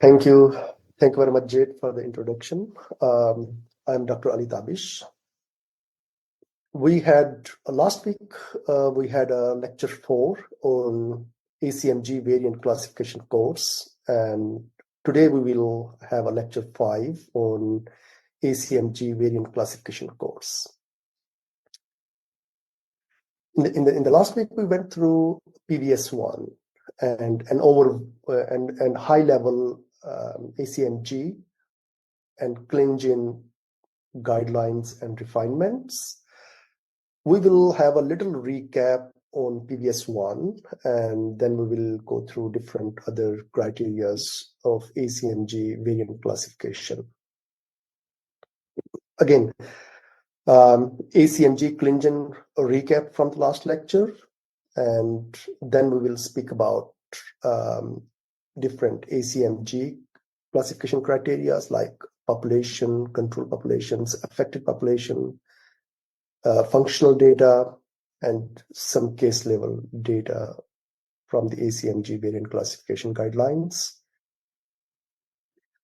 Thank you. Thank you very much, Jade, for the introduction. I'm Dr. Ali Tabish. We had last week, we had a lecture 4 on ACMG variant classification course, and today we will have a lecture 5 on ACMG variant classification course. In the last week, we went through PVS1 and high level ACMG and ClinGen guidelines and refinements. We will have a little recap on PVS1, and then we will go through different other criteria of ACMG variant classification. Again, ACMG ClinGen recap from the last lecture, and then we will speak about different ACMG classification criteria like population, control populations, affected population, functional data, and some case level data from the ACMG variant classification guidelines.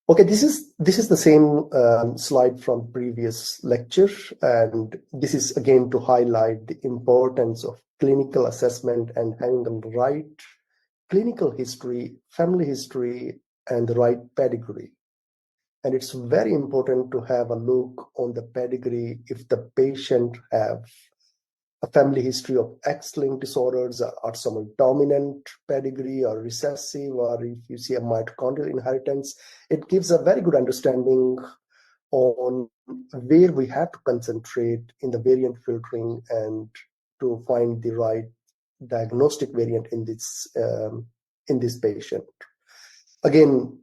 Okay, this is the same slide from previous lecture, and this is again to highlight the importance of clinical assessment and having the right clinical history, family history, and the right pedigree. And it's very important to have a look on the pedigree if the patient have a family history of X-linked disorders, or some dominant pedigree, or recessive, or if you see a mitochondrial inheritance. It gives a very good understanding on where we have to concentrate in the variant filtering and to find the right diagnostic variant in this patient. Again,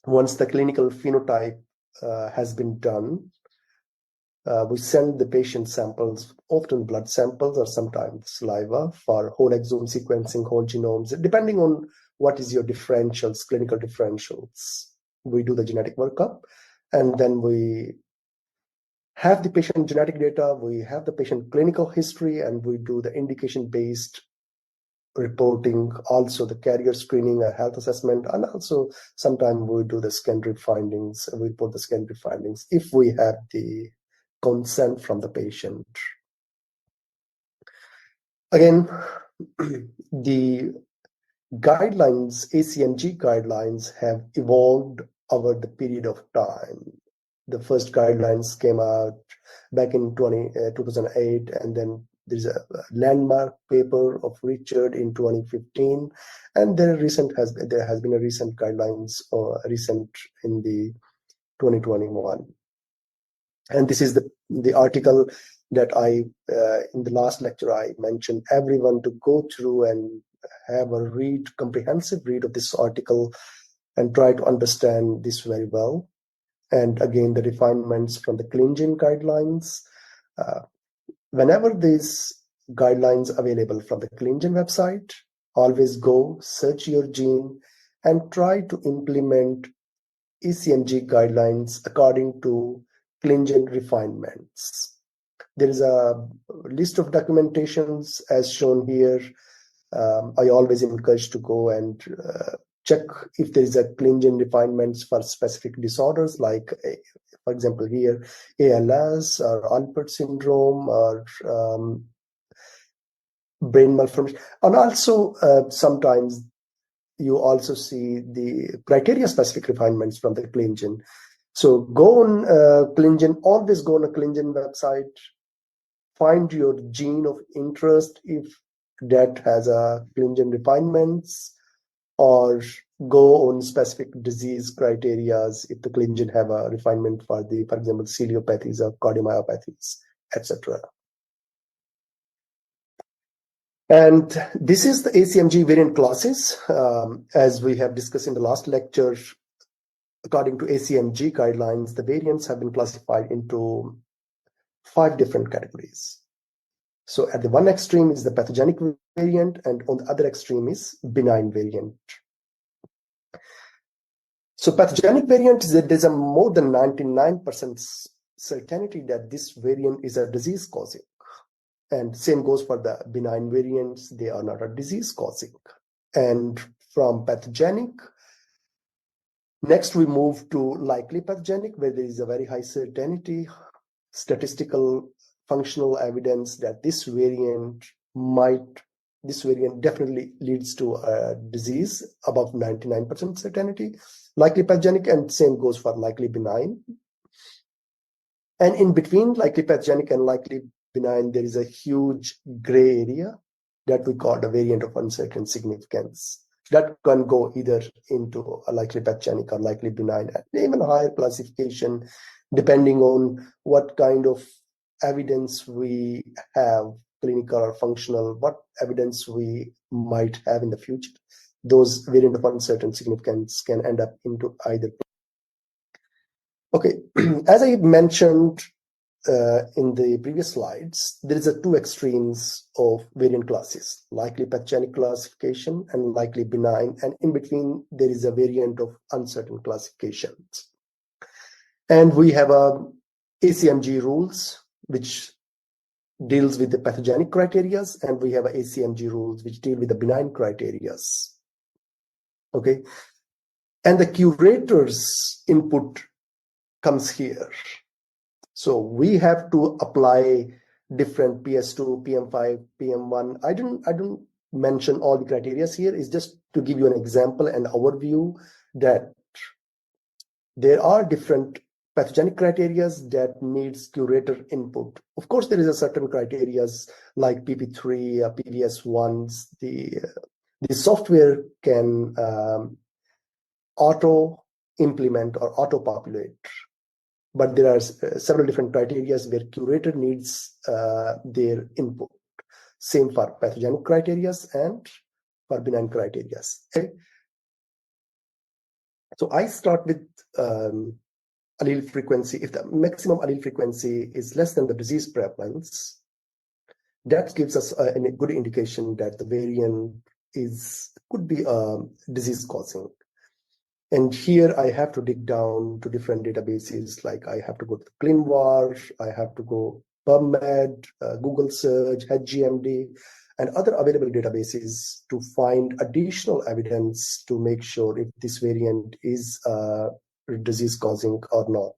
once the clinical phenotype has been done, we send the patient samples, often blood samples or sometimes saliva, for whole exome sequencing, whole genomes, depending on what is your differentials, clinical differentials. We do the genetic workup, and then we have the patient genetic data, we have the patient clinical history, and we do the indication-based reporting, also the carrier screening, a health assessment, and also sometimes we do the secondary findings. We report the secondary findings if we have the consent from the patient. Again, the guidelines, ACMG guidelines, have evolved over the period of time. The first guidelines came out back in 2008, and then there's a landmark paper of Richard in 2015, and there has been a recent guidelines recent in the 2021. And this is the article that I in the last lecture I mentioned everyone to go through and have a comprehensive read of this article and try to understand this very well. And again, the refinements from the ClinGen guidelines. Whenever these guidelines available from the ClinGen website, always go search your gene and try to implement ACMG guidelines according to ClinGen refinements. There is a list of documentations as shown here. I always encourage to go and check if there is a ClinGen refinements for specific disorders, like, for example, here, ALS or Alport syndrome or brain malformation. And also sometimes you also see the criteria specific refinements from the ClinGen. So go on ClinGen, always go on a ClinGen website, find your gene of interest if that has a ClinGen refinements, or go on specific disease criteria if the ClinGen have a refinement for example, ciliopathies or cardiomyopathies, etc. And this is the ACMG variant classes. As we have discussed in the last lecture, according to ACMG guidelines, the variants have been classified into 5 different categories. So at the one extreme is the pathogenic variant, and on the other extreme is benign variant. So pathogenic variant is that there's a more than 99% certainty that this variant is a disease causing. And same goes for the benign variants, they are not a disease causing. And from pathogenic, Next, we move to likely pathogenic, where there is a very high certainty, statistical functional evidence that this variant definitely leads to a disease above 99% certainty, likely pathogenic, and same goes for likely benign. And in between likely pathogenic and likely benign, there is a huge gray area that we call the variant of uncertain significance. That can go either into a likely pathogenic or likely benign, and even higher classification, depending on what kind of evidence we have, clinical or functional, what evidence we might have in the future. Those variant of uncertain significance can end up into either. Okay, as I mentioned in the previous slides, there is two extremes of variant classes, likely pathogenic classification and likely benign, and in between there is a variant of uncertain classifications. And we have ACMG rules, which deals with the pathogenic criteria, and we have ACMG rules, which deal with the benign criteria. Okay, and the curator's input comes here. So we have to apply different PS2, PM5, PM1. I don't mention all the criteria here. It's just to give you an example and overview that there are different pathogenic criteria that needs curator input. Of course, there is a certain criteria like PP3, PVS1s. The software can auto implement or auto populate. But there are several different criteria where curator needs their input. Same for pathogenic criteria and for benign criteria. Okay? So I start with allele frequency. If the maximum allele frequency is less than the disease prevalence, that gives us a good indication that the variant could be disease causing. And here I have to dig down to different databases, like I have to go to ClinVar, I have to go PubMed, Google Search, HGMD, and other available databases to find additional evidence to make sure if this variant is disease causing or not.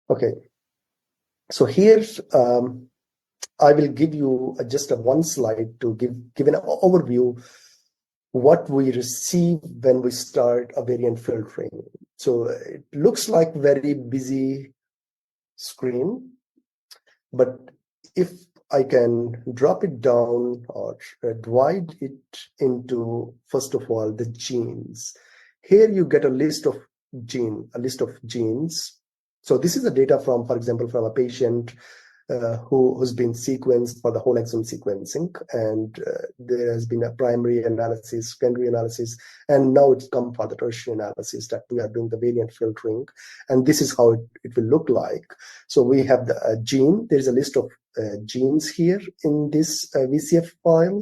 Okay, so here I will give you just one slide to give an overview what we receive when we start a variant filtering. So it looks like very busy screen, but if I can drop it down or divide it into, first of all, the genes. Here you get a list of genes. So this is the data from, for example, from a patient who's been sequenced for the whole exome sequencing, and there has been a primary analysis, secondary analysis, and now it's come for the tertiary analysis that we are doing the variant filtering, and this is how it will look like. So we have the gene. There is a list of genes here in this VCF file.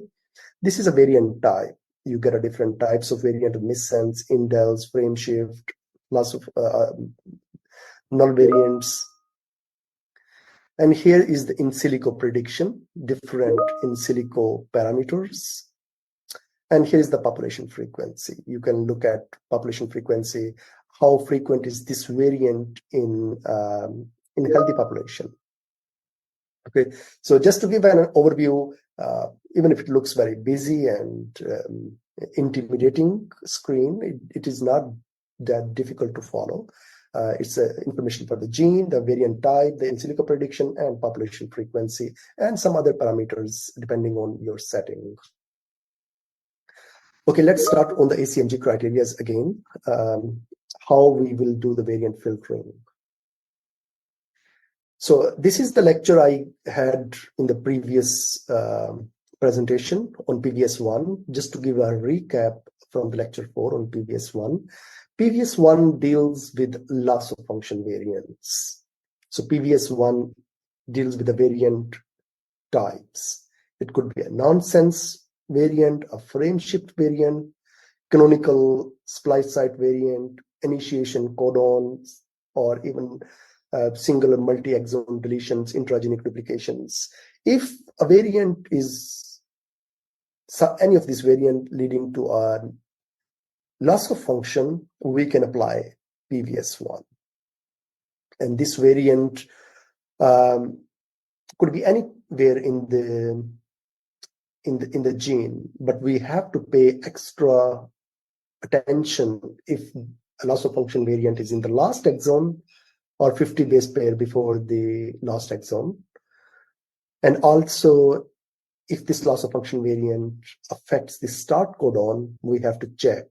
This is a variant type. You get a different types of variant of missense, indels, frame shift, loss of null variants. And here is the in silico prediction, different in silico parameters. And here is the population frequency. You can look at population frequency, how frequent is this variant in healthy population. Okay, so just to give an overview, even if it looks very busy and intimidating screen, it is not that difficult to follow. It's information for the gene, the variant type, the in silico prediction, and population frequency, and some other parameters depending on your setting. Okay, let's start on the ACMG criteria again, how we will do the variant filtering. So this is the lecture I had in the previous presentation on PVS1. Just to give a recap from the lecture 4 on PVS1. PVS1 deals with loss of function variants. So PVS1 deals with the variant types. It could be a nonsense variant, a frame shift variant, canonical splice site variant, initiation codons, or even single or multi-exon deletions, intragenic duplications. If a variant is any of this variant leading to a loss of function, we can apply PVS1. And this variant could be anywhere in the gene, but we have to pay extra attention if a loss of function variant is in the last exon or 50 base pair before the last exon. And also, if this loss of function variant affects the start codon, we have to check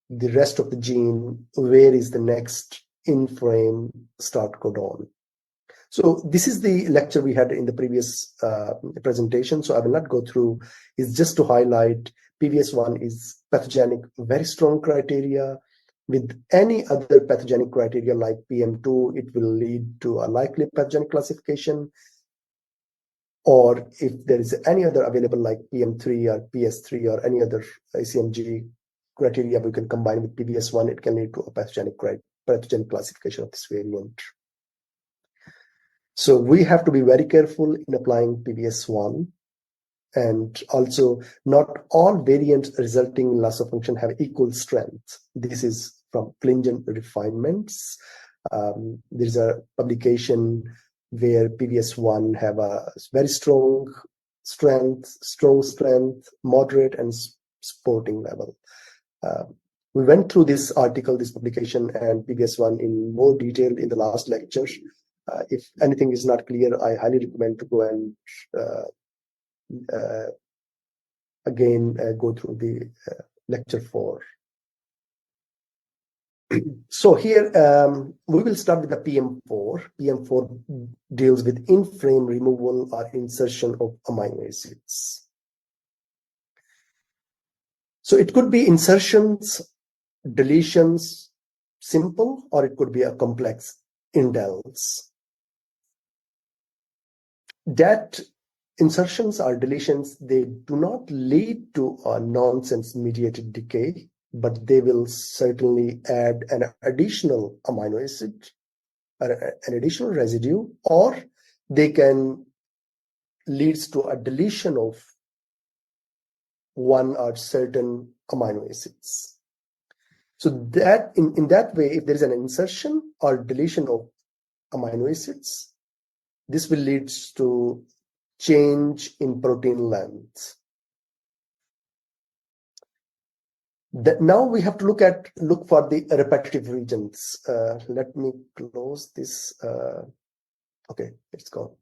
the rest of the gene, where is the next in-frame start codon. So this is the lecture we had in the previous presentation, so I will not go through. It's just to highlight PVS1 is pathogenic, very strong criteria. With any other pathogenic criteria like PM2, it will lead to a likely pathogenic classification. Or if there is any other available like PM3 or PS3 or any other ICMG criteria we can combine with PVS1, it can lead to a pathogenic classification of this variant. So we have to be very careful in applying PVS1. And also, not all variants resulting in loss of function have equal strength. This is from Klingen refinements. There's a publication where PVS1 have a very strong strength, moderate, and supporting level. We went through this article, this publication, and PVS1 in more detail in the last lecture. If anything is not clear, I highly recommend to go and again go through the lecture 4. So here we will start with the PM4. PM4 deals with in-frame removal or insertion of amino acids. So it could be insertions, deletions, simple, or it could be a complex indels. That insertions or deletions, they do not lead to a nonsense mediated decay, but they will certainly add an additional amino acid or an additional residue, or they can lead to a deletion of one or certain amino acids. So that in that way, if there is an insertion or deletion of amino acids, this will lead to change in protein length. Now we have to look for the repetitive regions. Let me close this. Okay, it's gone.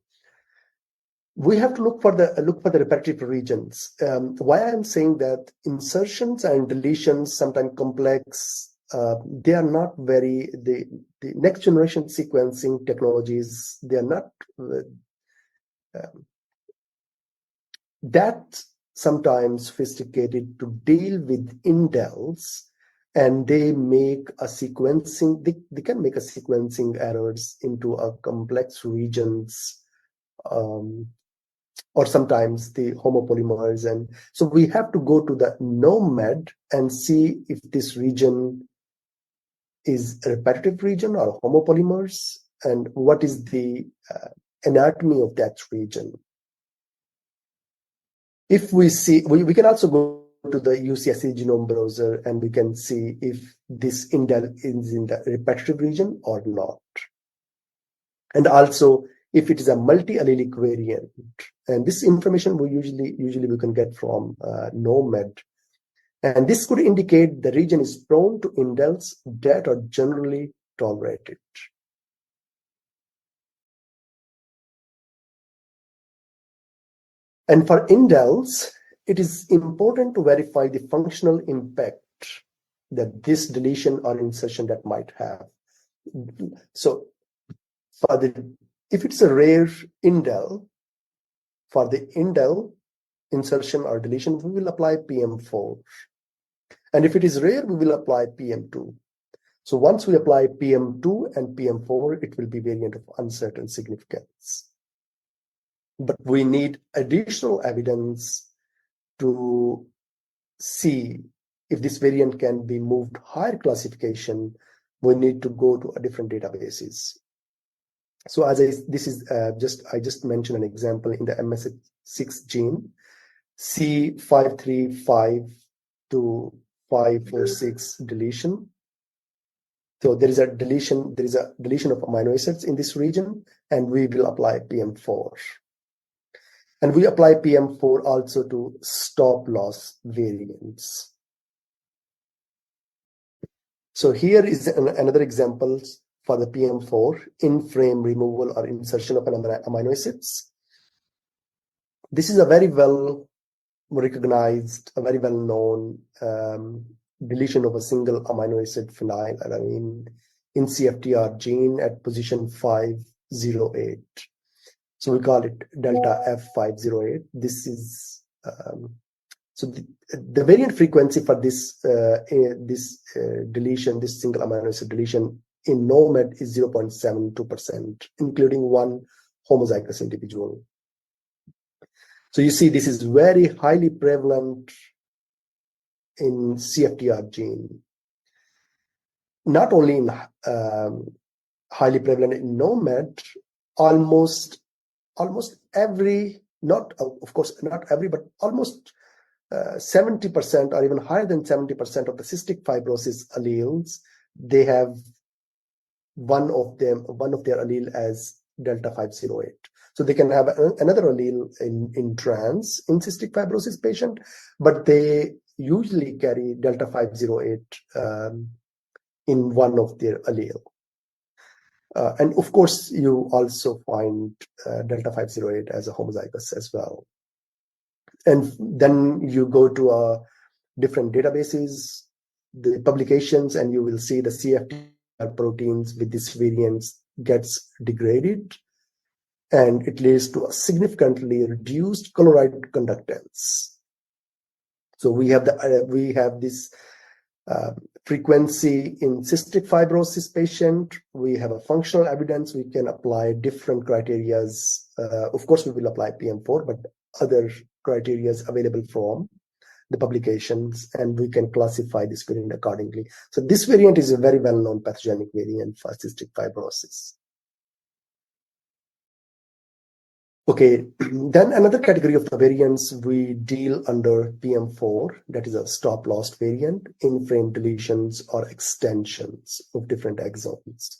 We have to look for the repetitive regions. Why I'm saying that insertions and deletions, sometimes complex, they are not very the next generation sequencing technologies. They are not that sometimes sophisticated to deal with indels, and they make a sequencing. They can make a sequencing errors into a complex regions. Or sometimes the homopolymers. And so we have to go to the NOMED and see if this region is a repetitive region or homopolymers, and what is the anatomy of that region. If we see, we can also go to the UCSC genome browser and we can see if this indel is in the repetitive region or not. And also, if it is a multi-allelic variant, and this information we usually we can get from NOMED, and this could indicate the region is prone to indels that are generally tolerated. And for indels, it is important to verify the functional impact that this deletion or insertion that might have. So if it's a rare indel, for the indel insertion or deletion, we will apply PM4. And if it is rare, we will apply PM2. So once we apply PM2 and PM4, it will be variant of uncertain significance. But we need additional evidence to see if this variant can be moved higher classification we need to go to a different databases. So as I just mentioned an example in the MSH6 gene, C535 to 546 deletion. So there is a deletion of amino acids in this region, and we will apply PM4. And we apply PM4 also to stop loss variants. So here is another example for the PM4 in-frame removal or insertion of an amino acids. This is a very well recognized, a very well known deletion of a single amino acid phenylalanine in CFTR gene at position 508. So we call it delta F508. This is so the variant frequency for this deletion, this single amino acid deletion in NOMAD is 0.72%, including one homozygous individual. So you see, this is very highly prevalent in CFTR gene. Not only in highly prevalent in NOMAD, almost every, not of course not every, but almost 70% or even higher than 70% of the cystic fibrosis alleles, they have one of their allele as delta 508. So they can have another allele in trans in cystic fibrosis patient, but they usually carry delta 508 in one of their allele. And of course, you also find delta 508 as a homozygous as well. And then you go to different databases, the publications, and you will see the CFTR proteins with these variants gets degraded, and it leads to a significantly reduced chloride conductance. So we have this frequency in cystic fibrosis patient. We have a functional evidence. We can apply different criterias. Of course, we will apply PM4, but other criterias available from the publications, and we can classify this variant accordingly. So this variant is a very well-known pathogenic variant for cystic fibrosis. Okay, then another category of the variants we deal under PM4, that is a stop-loss variant, in-frame deletions or extensions of different exons.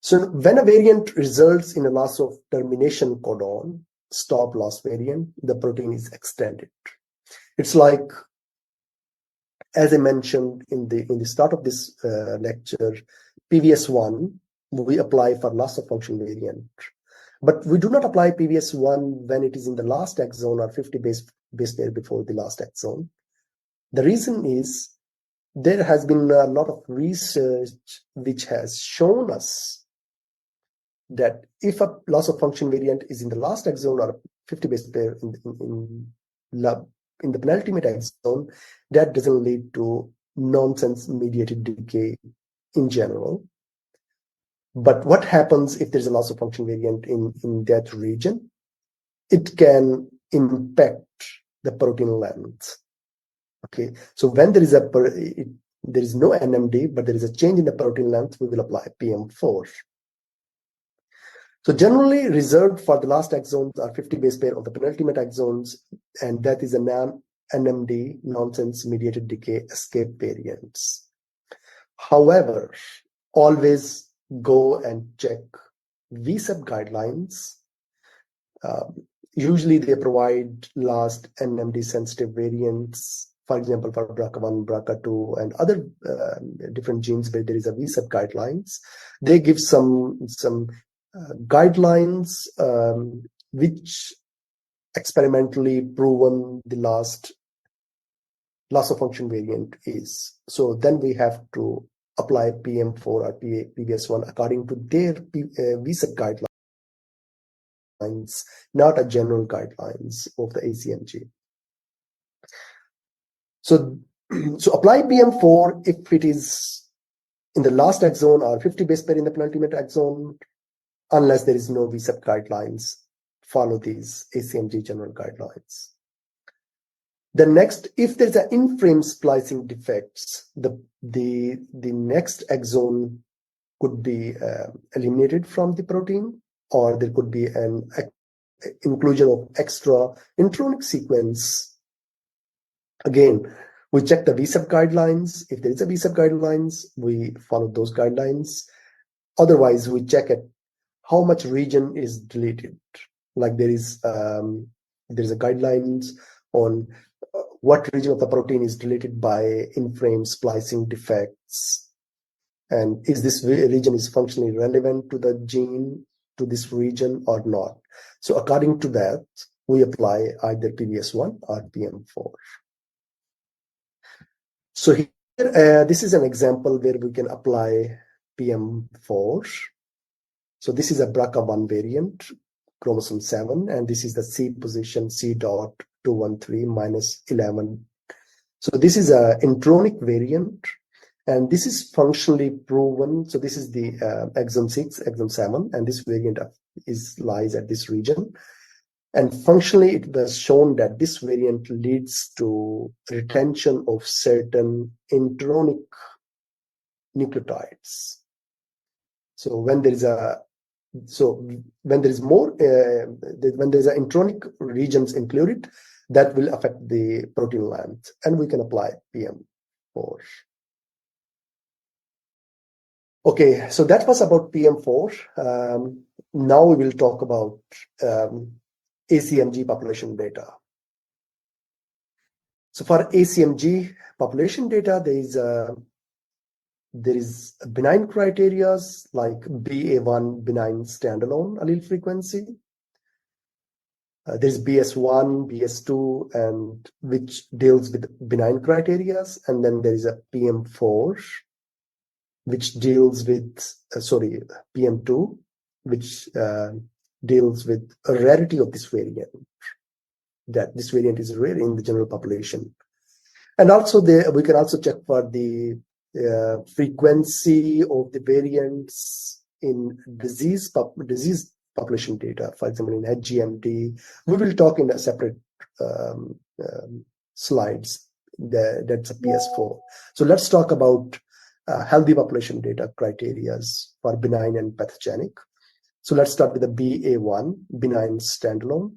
So when a variant results in a loss of termination codon, stop-loss variant, the protein is extended. It's like, as I mentioned in the start of this lecture, PVS1, we apply for loss of function variant. But we do not apply PVS1 when it is in the last exon or 50 base pair before the last exon. The reason is there has been a lot of research which has shown us that if a loss of function variant is in the last exon or 50 base pair in the penultimate exon, that doesn't lead to nonsense mediated decay in general. But what happens if there's a loss of function variant in that region? It can impact the protein length. Okay, so when there is no NMD, but there is a change in the protein length, we will apply PM4. So generally reserved for the last exons are 50 base pair of the penultimate exons, and that is a non-NMD, nonsense mediated decay escape variants. However, always go and check VSEP guidelines. Usually they provide last NMD sensitive variants, for example, for BRCA1, BRCA2, and other different genes where there is a VSEP guidelines. They give some guidelines which experimentally proven the last loss of function variant is. So then we have to apply PM4 or PVS1 according to their VSEP guidelines, not a general guidelines of the ACMG. So apply PM4 if it is in the last exon or 50 base pair in the penultimate exon, unless there is no VSEP guidelines. Follow these ACMG general guidelines. The next, if there's an in-frame splicing defects, the next exon could be eliminated from the protein, or there could be an inclusion of extra intronic sequence. Again, we check the VSEP guidelines. If there is a VSEP guidelines, we follow those guidelines. Otherwise, we check at how much region is deleted. Like there is a guidelines on what region of the protein is deleted by in-frame splicing defects, and is this region is functionally relevant to the gene, to this region or not. So according to that, we apply either PBS1 or PM4. So here, this is an example where we can apply PM4. So this is a BRCA1 variant, chromosome 7, and this is the C position, C.213-11. So this is a intronic variant, and this is functionally proven. So this is the exon 6, exon 7, and this variant lies at this region. And functionally, it was shown that this variant leads to retention of certain intronic nucleotides. So when there is more, when there is intronic regions included, that will affect the protein length, and we can apply PM4. Okay, so that was about PM4. Now we will talk about ACMG population data. So for ACMG population data, there is benign criteria like BA1 benign standalone allele frequency. There's BS1, BS2, and which deals with benign criteria, and then there is a PM4, which deals with PM2, which deals with a rarity of this variant. That this variant is rare in the general population, and also we can also check for the frequency of the variants in disease population data. For example, in HGMD, we will talk in a separate slides. That's a PS4. So let's talk about healthy population data criteria for benign and pathogenic. So let's start with the BA1, benign standalone.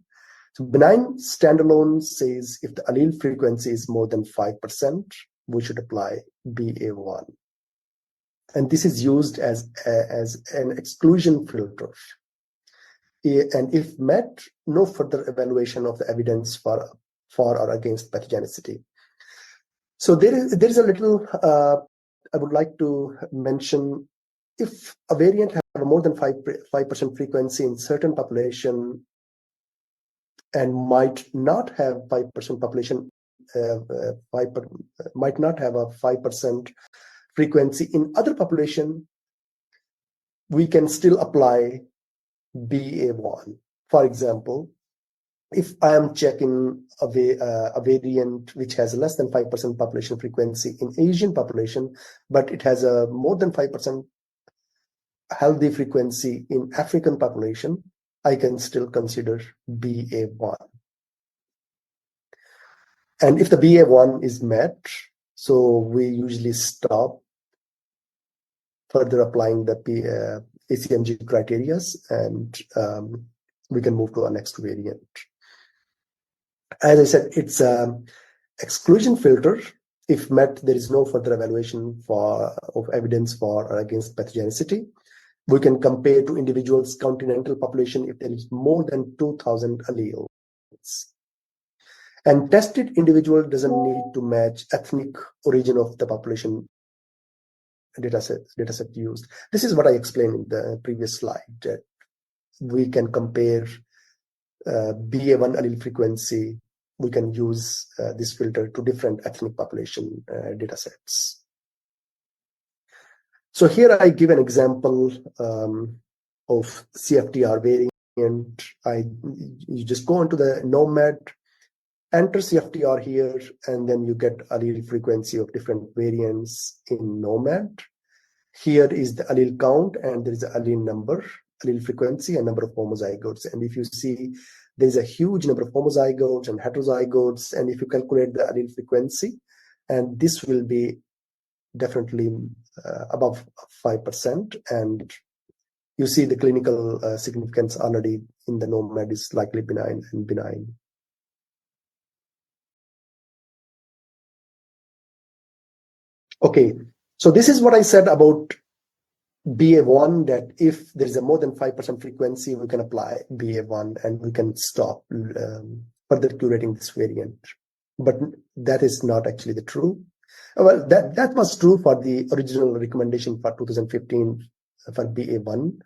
So benign standalone says if the allele frequency is more than 5%, we should apply BA1. And this is used as an exclusion filter. And if met, no further evaluation of the evidence for or against pathogenicity. So there is a little, I would like to mention, if a variant has more than 5% frequency in certain population and might not have 5% population, might not have a 5% frequency in other population, we can still apply BA1. For example, if I am checking a variant which has less than 5% population frequency in Asian population, but it has a more than 5% healthy frequency in African population, I can still consider BA1. And if the BA1 is met, so we usually stop further applying the ACMG criteria, and we can move to our next variant. As I said, it's an exclusion filter. If met, there is no further evaluation of evidence for or against pathogenicity. We can compare to individuals' continental population if there is more than 2,000 alleles. And tested individual doesn't need to match ethnic origin of the population dataset used. This is what I explained in the previous slide, that we can compare BA1 allele frequency. We can use this filter to different ethnic population datasets. So here I give an example of CFTR variant. You just go into the NOMAD, enter CFTR here, and then you get allele frequency of different variants in NOMAD. Here is the allele count, and there is the allele number, allele frequency, and number of homozygotes. And if you see there's a huge number of homozygotes and heterozygotes, and if you calculate the allele frequency, and this will be definitely above 5%, and you see the clinical significance already in the NOMAD is likely benign and benign. Okay, so this is what I said about BA1, that if there is a more than 5% frequency, we can apply BA1 and we can stop further curating this variant. But that is not actually the true. Well, that was true for the original recommendation for 2015 for BA1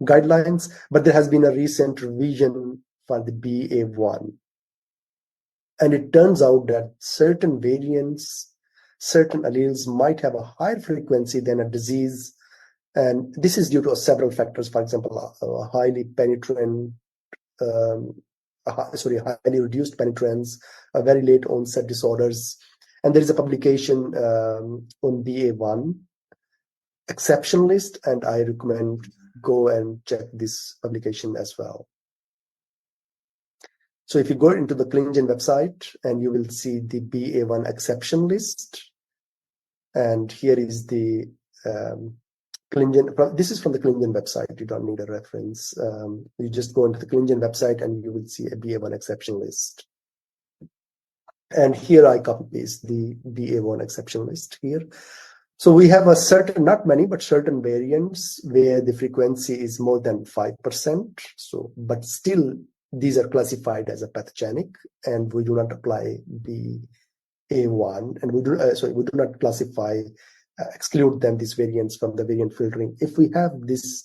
guidelines, but there has been a recent revision for the BA1. And it turns out that certain variants, certain alleles might have a higher frequency than a disease. And this is due to several factors. For example, highly penetrant, highly reduced penetrance, very late onset disorders. And there is a publication on BA1 exception list, and I recommend go and check this publication as well. So if you go into the ClinGen website, and you will see the BA1 exception list, and here is the ClinGen. This is from the ClinGen website. You don't need a reference. You just go into the ClinGen website, and you will see a BA1 exception list. And here I copy paste the BA1 exception list here. So we have a certain, not many, but certain variants where the frequency is more than 5%. So, but still, these are classified as a pathogenic, and we do not apply the A1, and we do not classify, exclude them, these variants, from the variant filtering. If we have this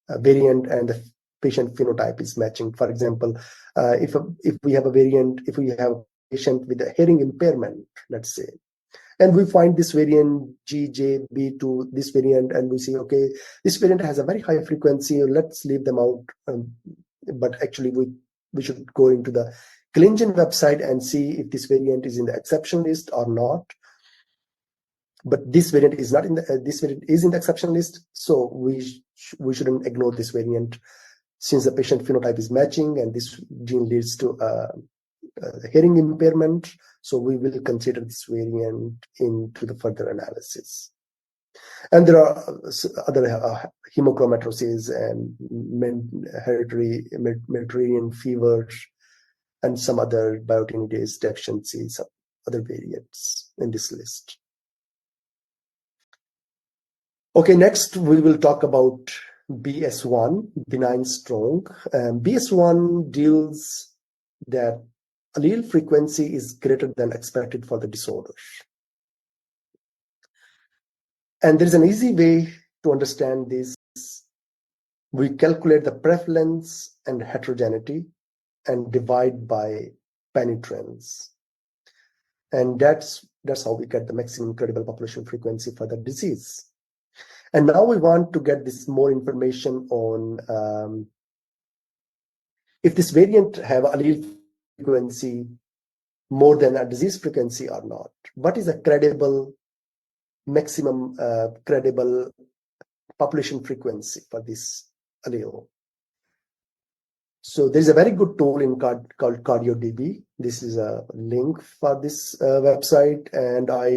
variant and the patient phenotype is matching, for example, if we have a variant, if we have a patient with a hearing impairment, let's say, and we find this variant GJB2, this variant, and we see, okay, this variant has a very high frequency, let's leave them out. But actually, we should go into the ClinGen website and see if this variant is in the exception list or not. But this variant is not in the this variant is in the exception list, so we shouldn't ignore this variant, since the patient phenotype is matching and this gene leads to hearing impairment. So we will consider this variant into the further analysis. And there are other hemochromatosis and hereditary Mediterranean fever, and some other biotinidase deficiencies, some other variants in this list. Okay, next we will talk about BS1, benign strong. BS1 deals that allele frequency is greater than expected for the disorder. And there's an easy way to understand this. We calculate the prevalence and heterogeneity and divide by penetrance. And that's how we get the maximum credible population frequency for the disease. And now we want to get this more information on if this variant have allele frequency more than a disease frequency or not. What is a credible maximum credible population frequency for this allele? So there's a very good tool called CardioDB. This is a link for this website, and I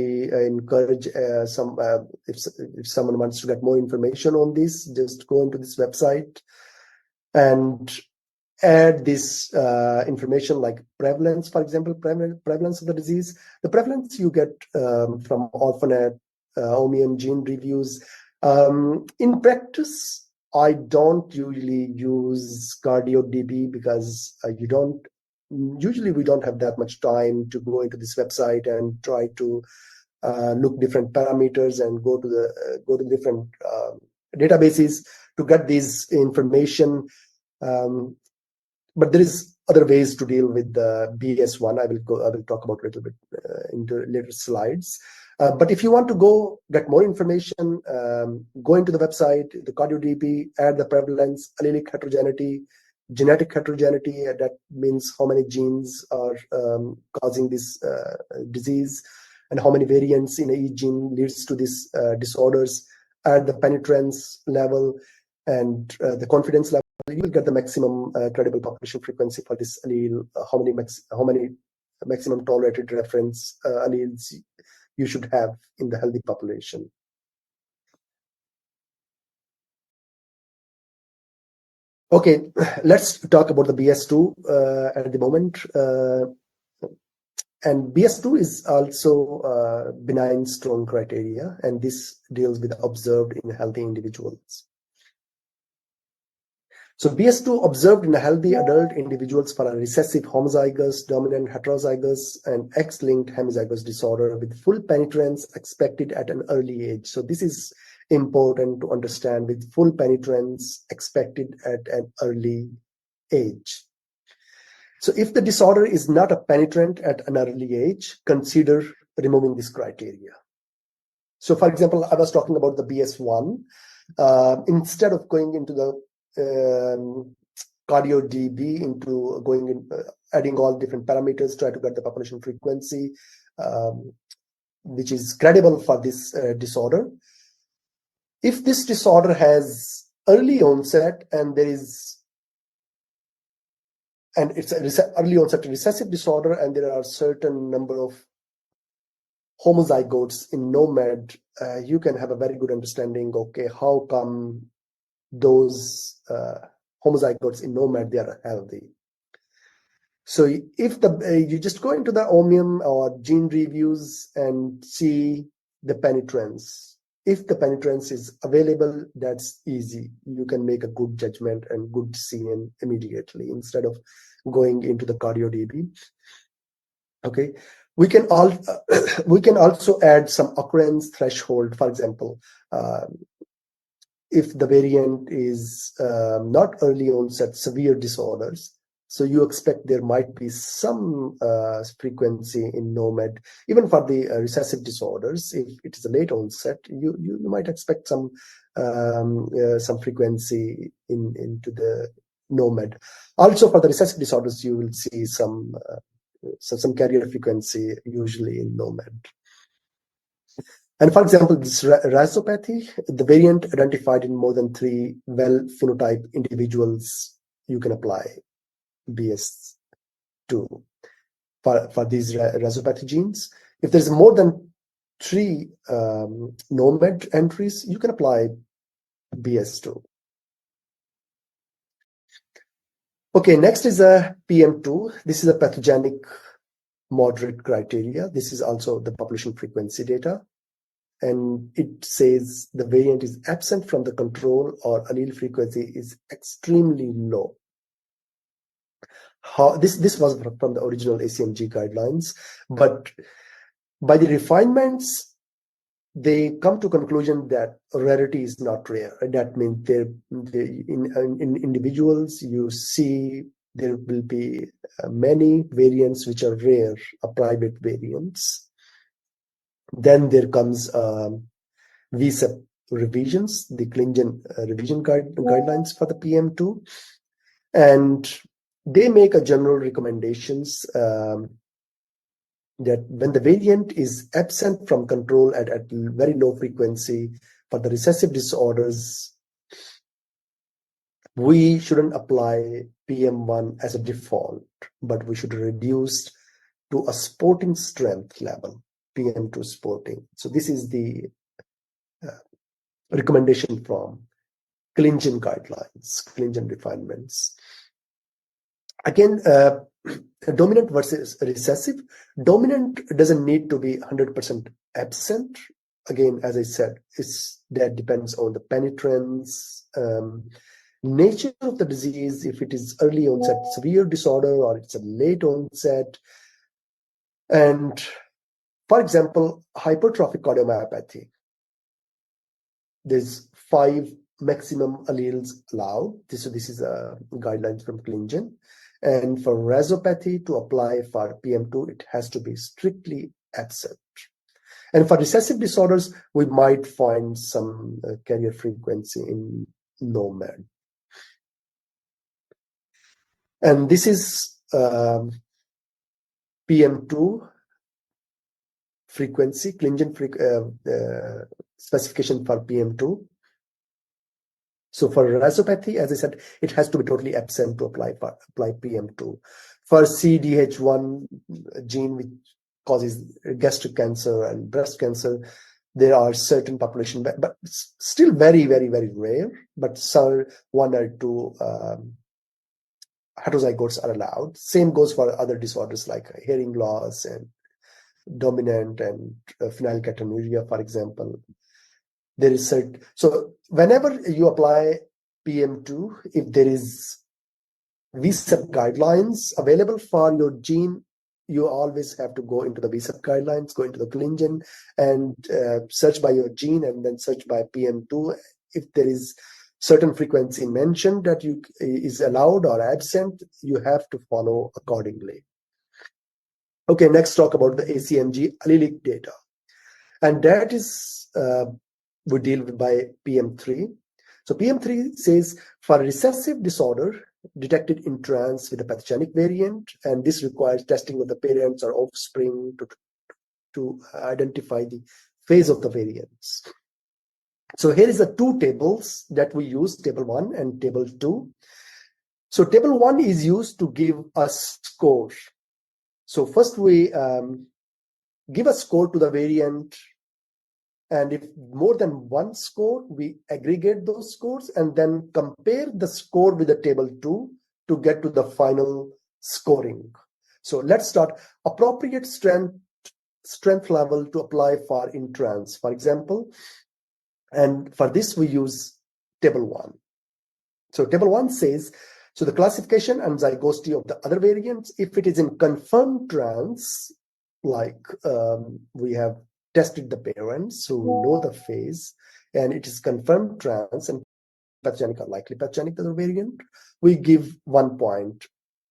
encourage if someone wants to get more information on this, just go into this website and add this information like prevalence, for example, prevalence of the disease. The prevalence you get from Orphanet, Omium Gene Reviews. In practice, I don't usually use CardioDB because usually we don't have that much time to go into this website and try to look different parameters and go to different databases to get this information. But there is other ways to deal with the BS1. I will talk about a little bit into later slides. But if you want to get more information, go into the website, the CardioDB, add the prevalence, allelic heterogeneity, genetic heterogeneity. That means how many genes are causing this disease, and how many variants in each gene leads to these disorders. Add the penetrance level and the confidence level you will get the maximum credible population frequency for this allele, how many maximum tolerated reference alleles you should have in the healthy population. Okay, let's talk about the BS2 at the moment. And BS2 is also benign strong criteria, and this deals with observed in healthy individuals. So BS2 observed in healthy adult individuals for a recessive homozygous, dominant heterozygous, and X-linked homozygous disorder with full penetrance expected at an early age. So this is important to understand, with full penetrance expected at an early age. So if the disorder is not a penetrant at an early age, consider removing this criteria. So for example, I was talking about the BS1. Instead of going into the cardio DB, into going in, adding all different parameters, try to get the population frequency, which is credible for this disorder. If this disorder has early onset and it's an early onset recessive disorder, and there are certain number of homozygotes in NOMAD, you can have a very good understanding, okay, how come those homozygotes in NOMAD, they are healthy. So if you just go into the Omnium or gene reviews and see the penetrance. If the penetrance is available, that's easy. You can make a good judgment and good decision immediately instead of going into the CardioDB. Okay, we can also add some occurrence threshold. For example, if the variant is not early onset severe disorders, so you expect there might be some frequency in NOMAD. Even for the recessive disorders, if it is a late onset, you might expect some frequency into the NOMAD. Also for the recessive disorders, you will see some carrier frequency usually in NOMAD. And for example, this rhizopathy, the variant identified in more than 3 well phenotype individuals, you can apply BS2 for these rhizopathy genes. If there's more than 3 NOMAD entries, you can apply BS2. Okay, next is a PM2. This is a pathogenic moderate criteria. This is also the population frequency data. And it says the variant is absent from the control or allele frequency is extremely low. This was from the original ACMG guidelines, but by the refinements, they come to conclusion that rarity is not rare. That means in individuals, you see there will be many variants which are rare, private variants. Then there comes VSEP revisions, the Klingen revision guidelines for the PM2, and they make a general recommendations that when the variant is absent from control at very low frequency for the recessive disorders, we shouldn't apply PM1 as a default, but we should reduce to a sporting strength level, PM2 sporting. So this is the recommendation from Klingen guidelines, Klingen refinements. Again, dominant versus recessive. Dominant doesn't need to be 100% absent. Again, as I said, that depends on the penetrance, nature of the disease, if it is early onset severe disorder or it's a late onset. And for example, hypertrophic cardiomyopathy, there's 5 maximum alleles allowed. This is a guidelines from Klingen. And for rhizopathy to apply for PM2, it has to be strictly absent. And for recessive disorders, we might find some carrier frequency in NOMAD. And this is PM2 frequency, Klingen specification for PM2. So for rhizopathy, as I said, it has to be totally absent to apply PM2. For CDH1 gene, which causes gastric cancer and breast cancer, there are certain population, but still very, very, very rare. But some one or two heterozygotes are allowed. Same goes for other disorders like hearing loss and dominant and phenylketonuria, for example. There is so whenever you apply PM2, if there is VSEP guidelines available for your gene, you always have to go into the VSEP guidelines, go into the ClinGen and search by your gene and then search by PM2. If there is certain frequency mentioned that is allowed or absent, you have to follow accordingly. Okay, next talk about the ACMG allelic data. And that is, we deal with by PM3. So PM3 says for recessive disorder detected in trans with a pathogenic variant, and this requires testing of the parents or offspring to identify the phase of the variants. So here is the two tables that we use, table 1 and table 2. So table 1 is used to give a score. So first we give a score to the variant, and if more than one score, we aggregate those scores and then compare the score with the table 2 to get to the final scoring. So let's start. Appropriate strength level to apply for in trans, for example. And for this, we use table 1. So table 1 says, so the classification and zygosity of the other variants, if it is in confirmed trans, like we have tested the parents who know the phase, and it is confirmed trans and pathogenic or likely pathogenic to the variant, we give 1 point.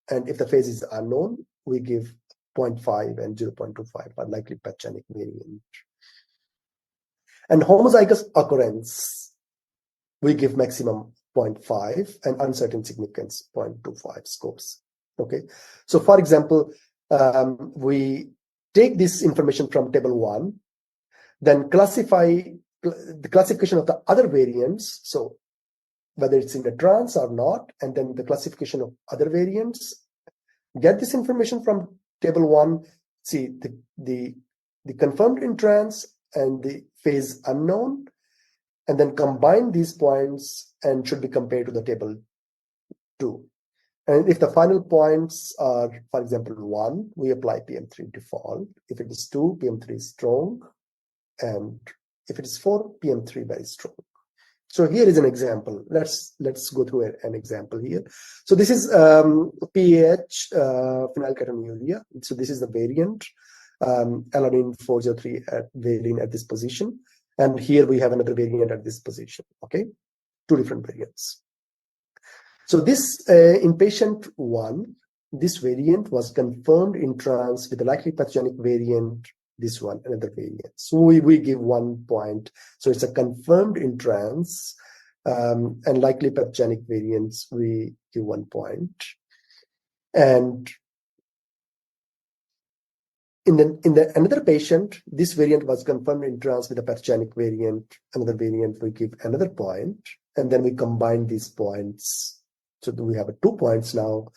And if the phase is unknown, we give 0.5 and 0.25 for likely pathogenic variant. And homozygous occurrence, we give maximum 0.5 and uncertain significance 0.25 scopes. Okay, so for example, we take this information from table 1, then classify the classification of the other variants, so whether it's in the trans or not, and then the classification of other variants, get this information from table 1, see the confirmed in trans and the phase unknown, and then combine these points and should be compared to the table 2. And if the final points are, for example, 1, we apply PM3 default. If it is 2, PM3 is strong. And if it is 4, PM3 very strong. So here is an example. Let's go through an example here. So this is PAH, phenylketonuria. So this is the variant, alanine 403 at valine at this position. And here we have another variant at this position, okay? 2 different variants. So this, in patient 1, this variant was confirmed in trans with a likely pathogenic variant, this one, another variant. So we give 1 point. So it's a confirmed in trans, and likely pathogenic variants, we give 1 point. And in the another patient, this variant was confirmed in trans with a pathogenic variant, another variant, we give another point, and then we combine these points. So we have 2 points now,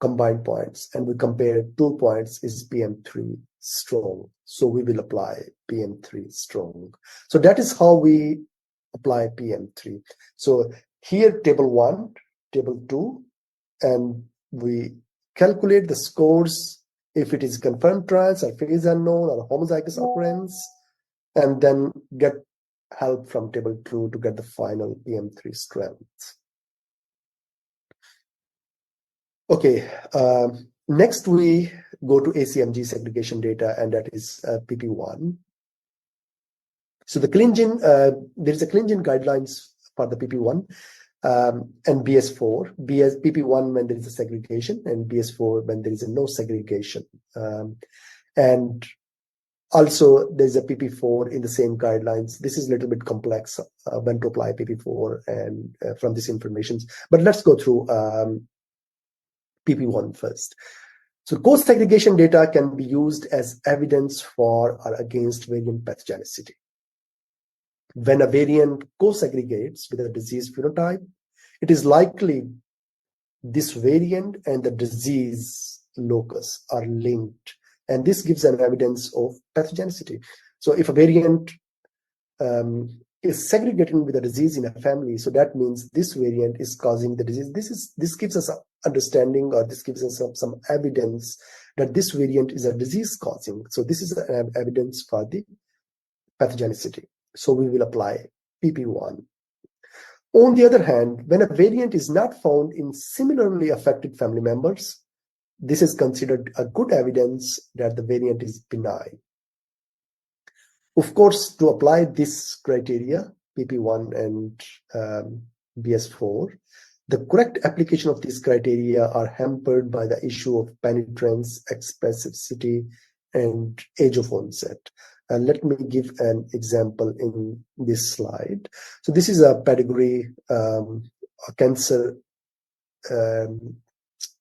combined points, and we compare 2 points is PM3 strong. So we will apply PM3 strong. So that is how we apply PM3. So here table 1, table 2, and we calculate the scores if it is confirmed trans or phase unknown or homozygous occurrence, and then get help from table 2 to get the final PM3 strength. Okay, next we go to ACMG segregation data, and that is PP1. So the ClinGen, there is a ClinGen guidelines for the PP1 and BS4. PP1 when there is a segregation, and BS4 when there is no segregation. And also there's a PP4 in the same guidelines. This is a little bit complex when to apply PP4 and from this information. But let's go through PP1 first. So co-segregation data can be used as evidence for or against variant pathogenicity. when a variant co-segregates with a disease phenotype, it is likely this variant and the disease locus are linked, and this gives an evidence of pathogenicity. So if a variant is segregating with a disease in a family, so that means this variant is causing the disease. This gives us an understanding, or this gives us some evidence that this variant is a disease causing. So this is an evidence for the pathogenicity. So we will apply PP1. On the other hand, when a variant is not found in similarly affected family members, this is considered a good evidence that the variant is benign. Of course, to apply this criteria, PP1 and BS4, the correct application of these criteria are hampered by the issue of penetrance, expressivity, and age of onset. And let me give an example in this slide. So this is a pedigree, a cancer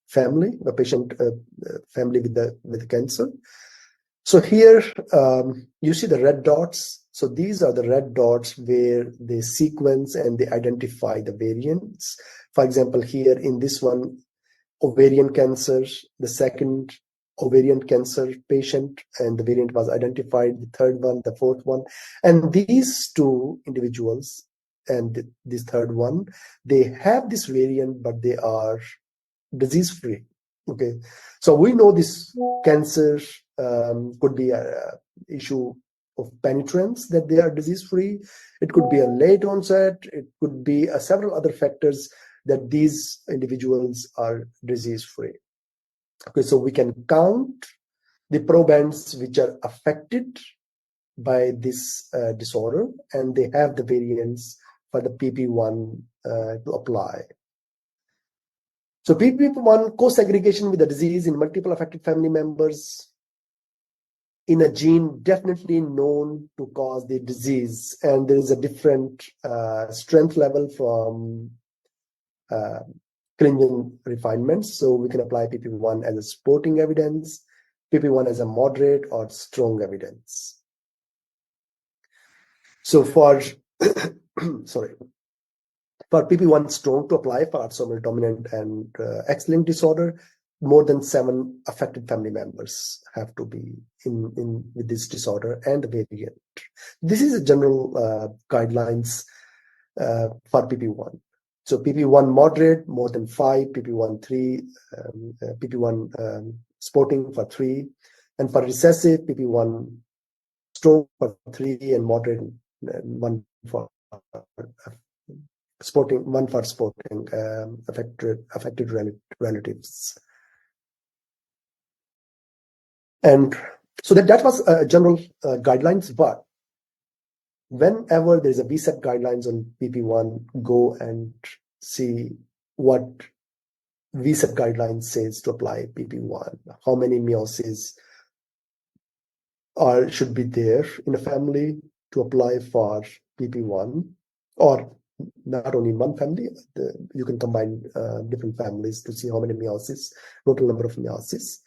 family, a patient family with the cancer. So here you see the red dots. So these are the red dots where they sequence and they identify the variants. For example, here in this one, ovarian cancer, the second ovarian cancer patient, and the variant was identified, the third one, the fourth one. And these two individuals and this third one, they have this variant, but they are disease-free. Okay, so we know this cancer could be an issue of penetrance, that they are disease-free. It could be a late onset. It could be several other factors that these individuals are disease-free. Okay, so we can count the probands which are affected by this disorder, and they have the variants for the PP1 to apply. So PP1 co-segregation with the disease in multiple affected family members in a gene definitely known to cause the disease, and there is a different strength level from Clingan refinements. So we can apply PP1 as a supporting evidence, PP1 as a moderate or strong evidence. So for sorry, for PP1 strong to apply for autosomal dominant and X-linked disorder, more than 7 affected family members have to be in with this disorder and the variant. This is a general guidelines for PP1. So PP1 moderate, more than 5, PP1 3, PP1 sporting for 3, and for recessive, PP1 strong for 3 and moderate, 1 for sporting, 1 for sporting affected relatives. And so that was general guidelines, but whenever there's a VSEP guidelines on PP1, go and see what VSEP guidelines says to apply PP1. How many meiosis should be there in a family to apply for PP1, or not only in one family, you can combine different families to see how many meiosis, total number of meiosis.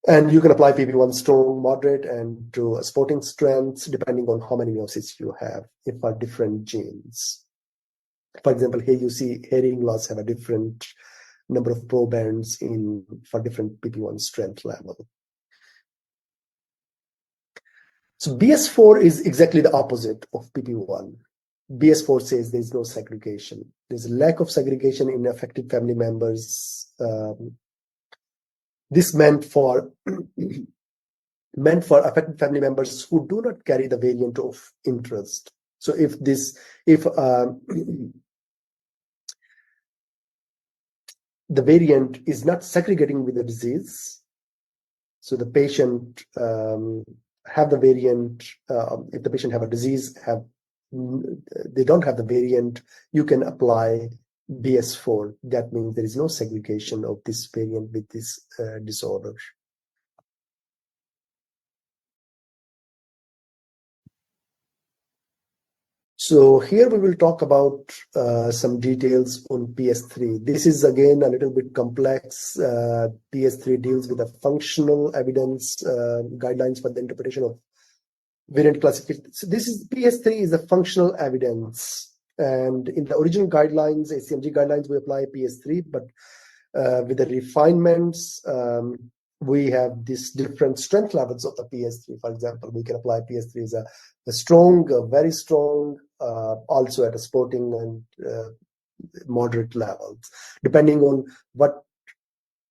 And you can apply PP1 strong, moderate, and to sporting strengths depending on how many meiosis you have if for different genes. For example, here you see hearing loss have a different number of probands for different PP1 strength level. So BS4 is exactly the opposite of PP1. BS4 says there's no segregation. There's a lack of segregation in affected family members. This meant for affected family members who do not carry the variant of interest. So if the variant is not segregating with the disease, so the patient have the variant. If the patient have a disease, they don't have the variant, you can apply BS4. That means there is no segregation of this variant with this disorder. So here we will talk about some details on PS3. This is again a little bit complex. PS3 deals with the functional evidence guidelines for the interpretation of variant classification. So this is PS3 is a functional evidence, and in the original guidelines, ACMG guidelines, we apply PS3, but with the refinements, we have these different strength levels of the PS3. For example, we can apply PS3 as a strong, very strong, also at a sporting and moderate levels, depending on what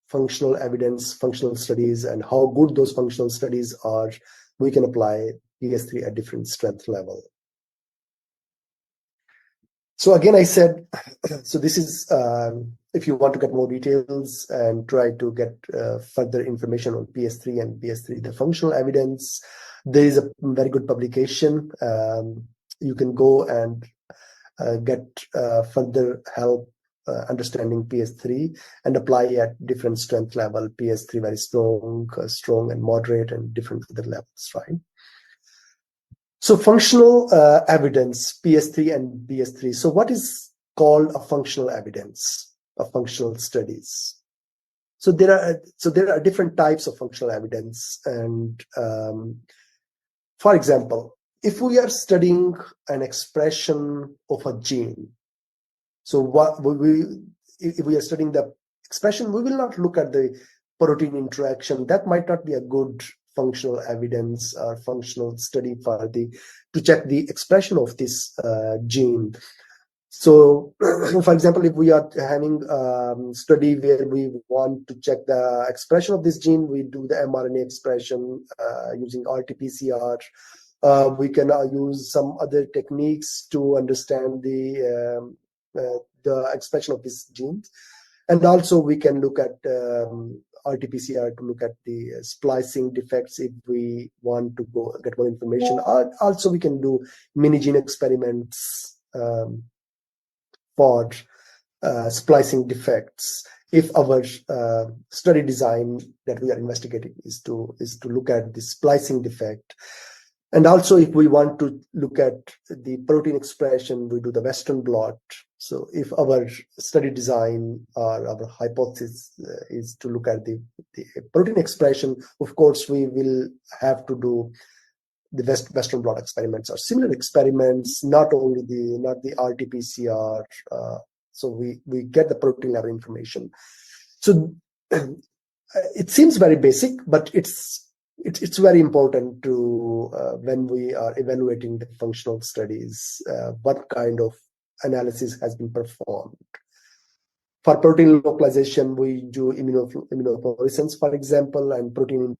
functional evidence, functional studies, and how good those functional studies are, we can apply PS3 at different strength level. So again, I said, so this is, if you want to get more details and try to get further information on PS3 and PS3, the functional evidence, there is a very good publication. You can go and get further help understanding PS3 and apply at different strength level, PS3 very strong, strong and moderate, and different other levels, right? So functional evidence, PS3 and BS3. So what is called a functional evidence, of functional studies? So there are different types of functional evidence, and for example, if we are studying an expression of a gene, so if we are studying the expression, we will not look at the protein interaction. That might not be a good functional evidence or functional study to check the expression of this gene. So, for example, if we are having study where we want to check the expression of this gene, we do the mRNA expression using RT-PCR. We can use some other techniques to understand the expression of this gene. And also we can look at RT-PCR to look at the splicing defects if we want to go get more information. Also, we can do mini gene experiments for splicing defects if our study design that we are investigating is to look at the splicing defect. And also, if we want to look at the protein expression, we do the Western blot. So if our study design or our hypothesis is to look at the protein expression, of course, we will have to do the Western blot experiments or similar experiments, not the RT-PCR. So we get the protein level information. So it seems very basic, but it's very important to when we are evaluating the functional studies, what kind of analysis has been performed. For protein localization, we do immunofluorescence, for example, and protein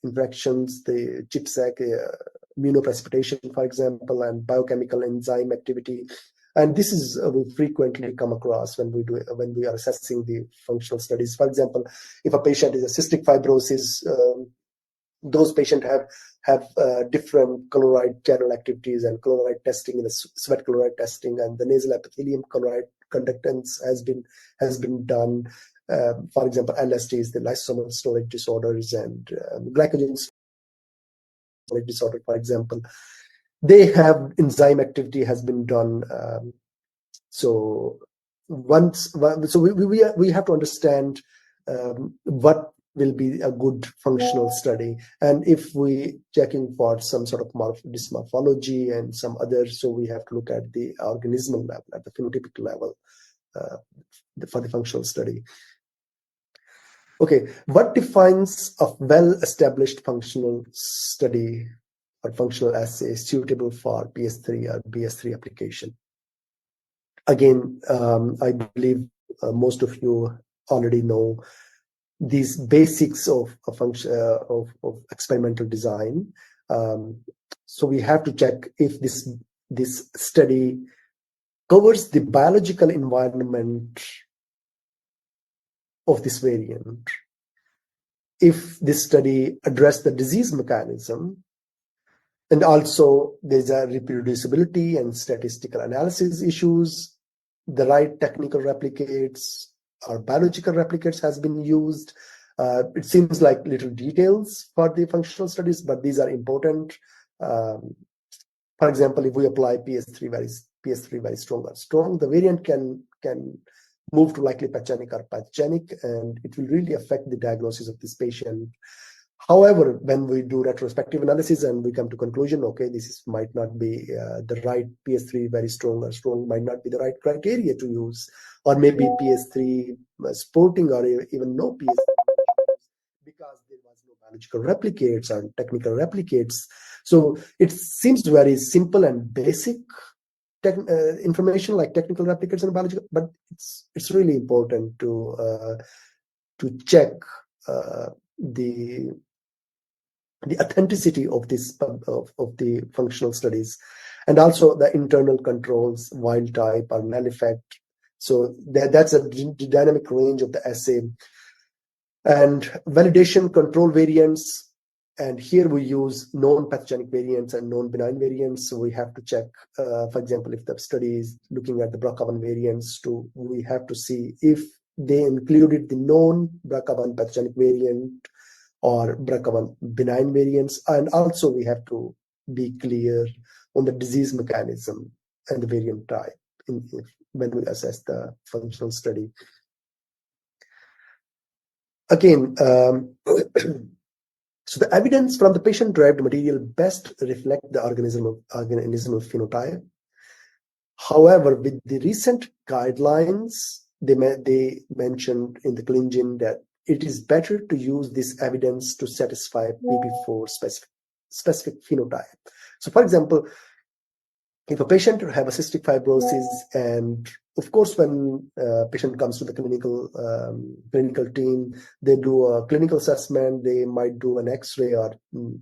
interactions, the ChIP-seq, immunoprecipitation, for example, and biochemical enzyme activity. And this is we frequently come across when we are assessing the functional studies. For example, if a patient is a cystic fibrosis, those patients have different chloride channel activities and chloride testing, in the sweat chloride testing, and the nasal epithelium chloride conductance has been done. For example, LSDs, the lysosomal storage disorders, and glycogen storage disorder, for example, they have enzyme activity has been done. So we have to understand what will be a good functional study, and if we checking for some sort of dysmorphology and some others, so we have to look at the organismal level, at the phenotypic level for the functional study. Okay, what defines a well-established functional study or functional assay suitable for PS3 or BS3 application? Again, I believe most of you already know these basics of a function of experimental design. So we have to check if this study covers the biological environment of this variant, if this study addressed the disease mechanism, and also there's a reproducibility and statistical analysis issues, the right technical replicates or biological replicates has been used. It seems like little details for the functional studies, but these are important. For example, if we apply PS3 very strong, the variant can move to likely pathogenic or pathogenic, and it will really affect the diagnosis of this patient. However, when we do retrospective analysis and we come to conclusion, okay, might not be the right PS3, very strong or strong might not be the right criteria to use, or maybe PS3 sporting or even no PS3 because there was no biological replicates or technical replicates. So it seems very simple and basic information like technical replicates and biological, but it's really important to check the authenticity of this of the functional studies, and also the internal controls, wild type or null effect. So that's a dynamic range of the assay. And validation control variants, and here we use known pathogenic variants and known benign variants. So we have to check, for example, if the study is looking at the BRCA1 variants, we have to see if they included the known BRCA1 pathogenic variant or BRCA1 benign variants. And also we have to be clear on the disease mechanism and the variant type when we assess the functional study. Again, so the evidence from the patient-derived material best reflect the organismal phenotype. However, with the recent guidelines, they mentioned in the ClinGen that it is better to use this evidence to satisfy PP4 specific phenotype. So, for example, if a patient have a cystic fibrosis, and of course, when a patient comes to the clinical team, they do a clinical assessment, they might do an X-ray or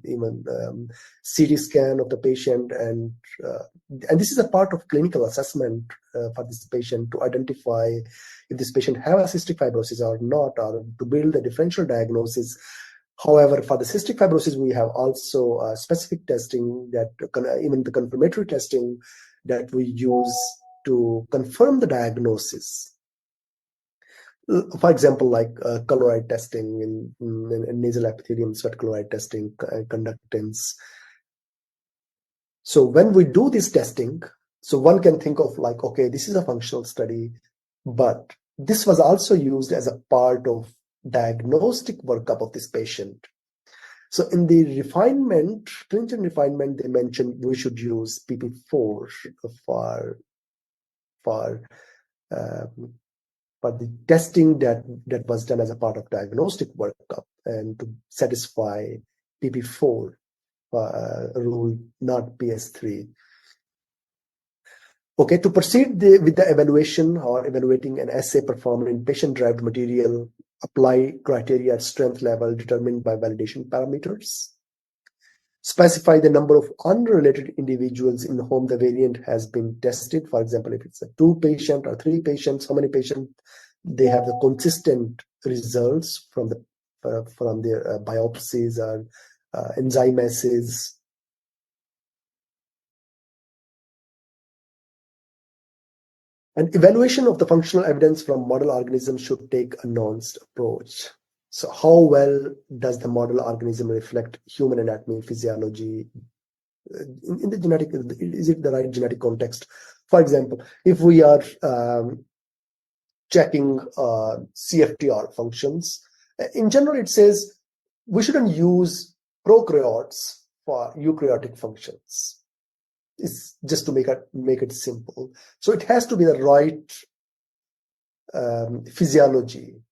even CT scan of the patient, and this is a part of clinical assessment for this patient to identify if this patient have a cystic fibrosis or not, or to build a differential diagnosis. However, for the cystic fibrosis, we have also specific testing that even the confirmatory testing that we use to confirm the diagnosis. For example, like coloride testing in nasal epithelium, sweat chloride testing, conductance. So when we do this testing, so one can think of like, okay, this is a functional study, but this was also used as a part of diagnostic workup of this patient. So in the ClinGen refinement, they mentioned we should use PP4 for the testing that was done as a part of diagnostic workup and to satisfy PP4 rule, not PS3. Okay, to proceed with the evaluation or evaluating an assay performed in patient-derived material, apply criteria at strength level determined by validation parameters. Specify the number of unrelated individuals in whom the variant has been tested. For example, if it's a 2 patient or 3 patients, how many patients they have the consistent results from their biopsies or enzyme assays. And evaluation of the functional evidence from model organisms should take a nuanced approach. So how well does the model organism reflect human anatomy, physiology, in the genetic, is it the right genetic context? For example, if we are checking CFTR functions, in general, it says we shouldn't use prokaryotes for eukaryotic functions. It's just to make it simple. So it has to be the right physiology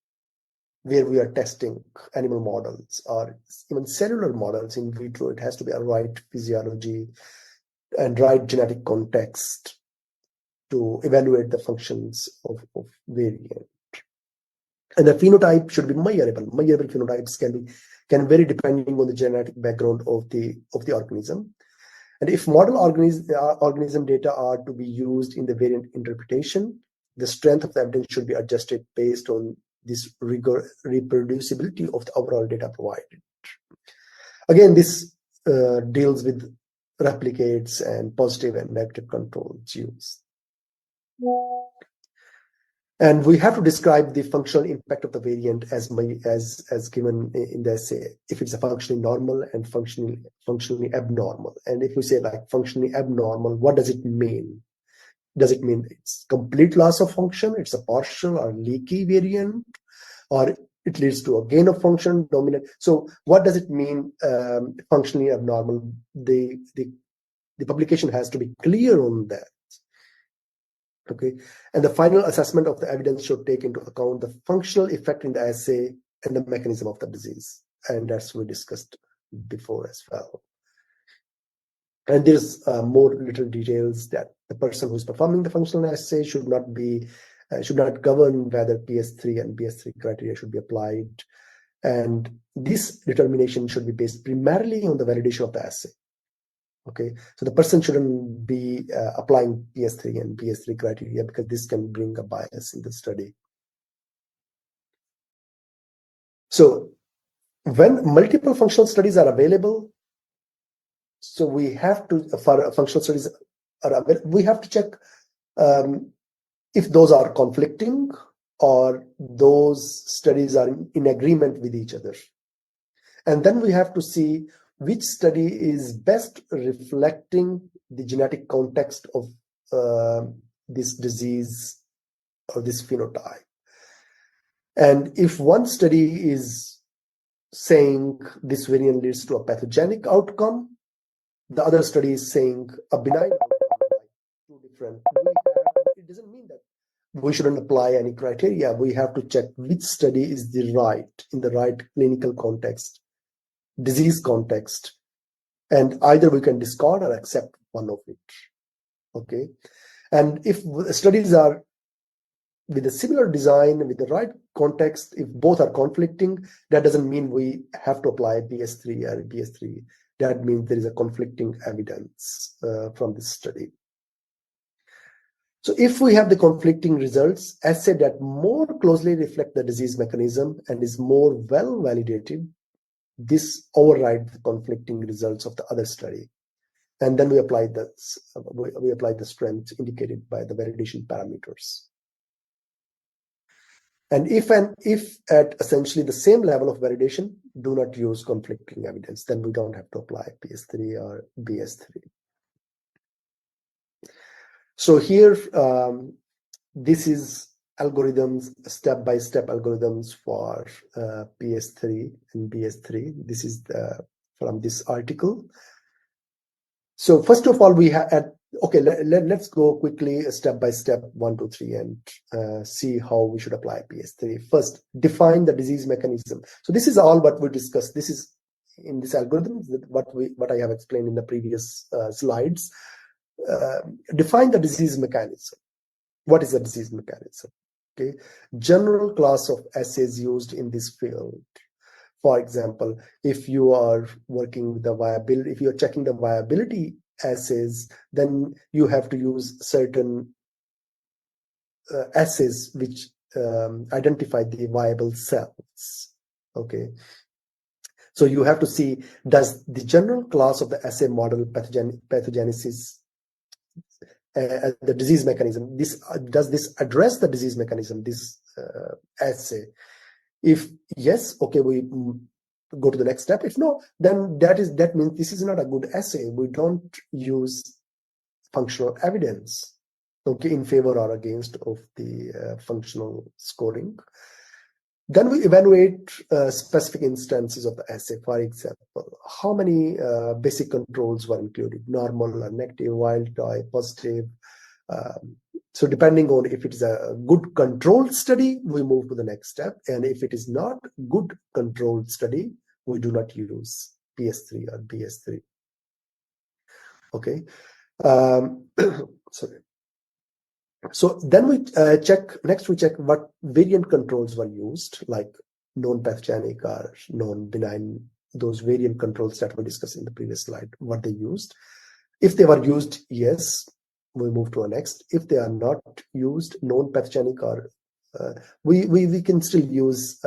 where we are testing animal models or even cellular models in vitro. It has to be a right physiology and right genetic context to evaluate the functions of variant. And the phenotype should be measurable. Measurable phenotypes can vary depending on the genetic background of the organism. And if model organism data are to be used in the variant interpretation, the strength of the evidence should be adjusted based on this reproducibility of the overall data provided. Again, this deals with replicates and positive and negative controls used. And we have to describe the functional impact of the variant as given in the essay. If it's a functionally normal and functionally abnormal. And if we say like functionally abnormal, what does it mean? Does it mean it's complete loss of function? It's a partial or leaky variant? Or it leads to a gain of function dominant. So what does it mean, functionally abnormal? The publication has to be clear on that. Okay, and the final assessment of the evidence should take into account the functional effect in the assay and the mechanism of the disease, and that's we discussed before as well. And there's more little details that the person who's performing the functional assay should not govern whether PS3 and BS3 criteria should be applied, and this determination should be based primarily on the validation of the assay. Okay, so the person shouldn't be applying PS3 and BS3 criteria, because this can bring a bias in the study. So when multiple functional studies are available, so we have to, for functional studies are available, we have to check if those are conflicting or those studies are in agreement with each other. And then we have to see which study is best reflecting the genetic context of this disease or this phenotype. And if one study is saying this variant leads to a pathogenic outcome, the other study is saying a benign outcome, like two different. It doesn't mean that we shouldn't apply any criteria. We have to check which study is in the right clinical context, disease context, and either we can discard or accept one of it. Okay, and if studies are with a similar design, with the right context, if both are conflicting, that doesn't mean we have to apply BS3 or BS3. That means there is a conflicting evidence from this study. So if we have the conflicting results, assay that more closely reflect the disease mechanism and is more well validated, this overrides the conflicting results of the other study. And then we apply the strength indicated by the validation parameters. And if at essentially the same level of validation, do not use conflicting evidence, then we don't have to apply PS3 or BS3. So here, this is algorithms, step-by-step algorithms for PS3 and BS3. This is from this article. So first of all, we had, okay, let's go quickly step by step, 1, 2, 3, and see how we should apply PS3. First, define the disease mechanism. So this is all what we discussed. This is in this algorithm, what I have explained in the previous slides. Define the disease mechanism. What is the disease mechanism? Okay, general class of assays used in this field. For example, if you are working with the viability, if you're checking the viability assays, then you have to use certain assays which identify the viable cells. Okay. So you have to see, does the general class of the assay model pathogenesis, the disease mechanism, does this address the disease mechanism, this assay? If yes, okay, we go to the next step. If no, then that means this is not a good assay. We don't use functional evidence, okay, in favor or against of the functional scoring. Then we evaluate specific instances of the assay. For example, how many basic controls were included, normal or negative, wild type, positive. So depending on if it is a good controlled study, we move to the next step. And if it is not good controlled study, we do not use PS3 or BS3. Okay. Sorry. So then we check what variant controls were used, like known pathogenic or known benign, those variant controls that we discussed in the previous slide, what they used. If they were used, yes, we move to a next. If they are not used, known pathogenic, or we can still use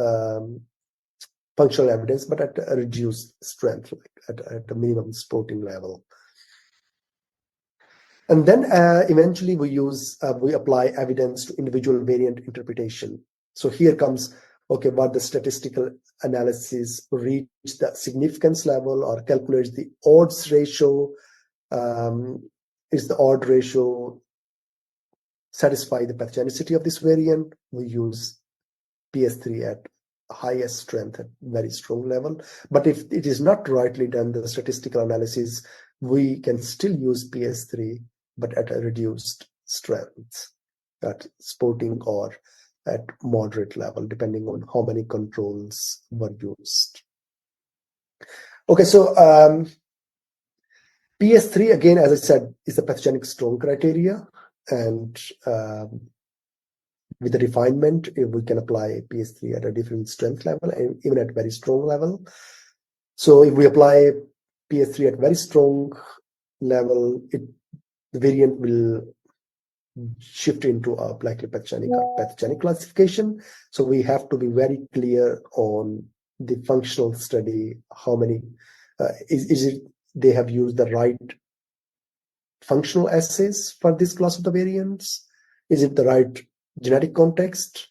functional evidence, but at a reduced strength, like at a minimum sporting level. And then eventually we apply evidence to individual variant interpretation. So here comes, okay, what the statistical analysis reach the significance level or calculates the odds ratio. Is the odd ratio satisfy the pathogenicity of this variant? We use PS3 at highest strength at very strong level. But if it is not rightly done, the statistical analysis, we can still use PS3, but at a reduced strength, at sporting or at moderate level, depending on how many controls were used. Okay, so PS3, again, as I said, is a pathogenic strong criteria, and with the refinement, we can apply PS3 at a different strength level, and even at very strong level. So if we apply PS3 at very strong level, the variant will shift into a likely pathogenic or pathogenic classification. So we have to be very clear on the functional study, how many, is it they have used the right functional assays for this class of the variants? Is it the right genetic context?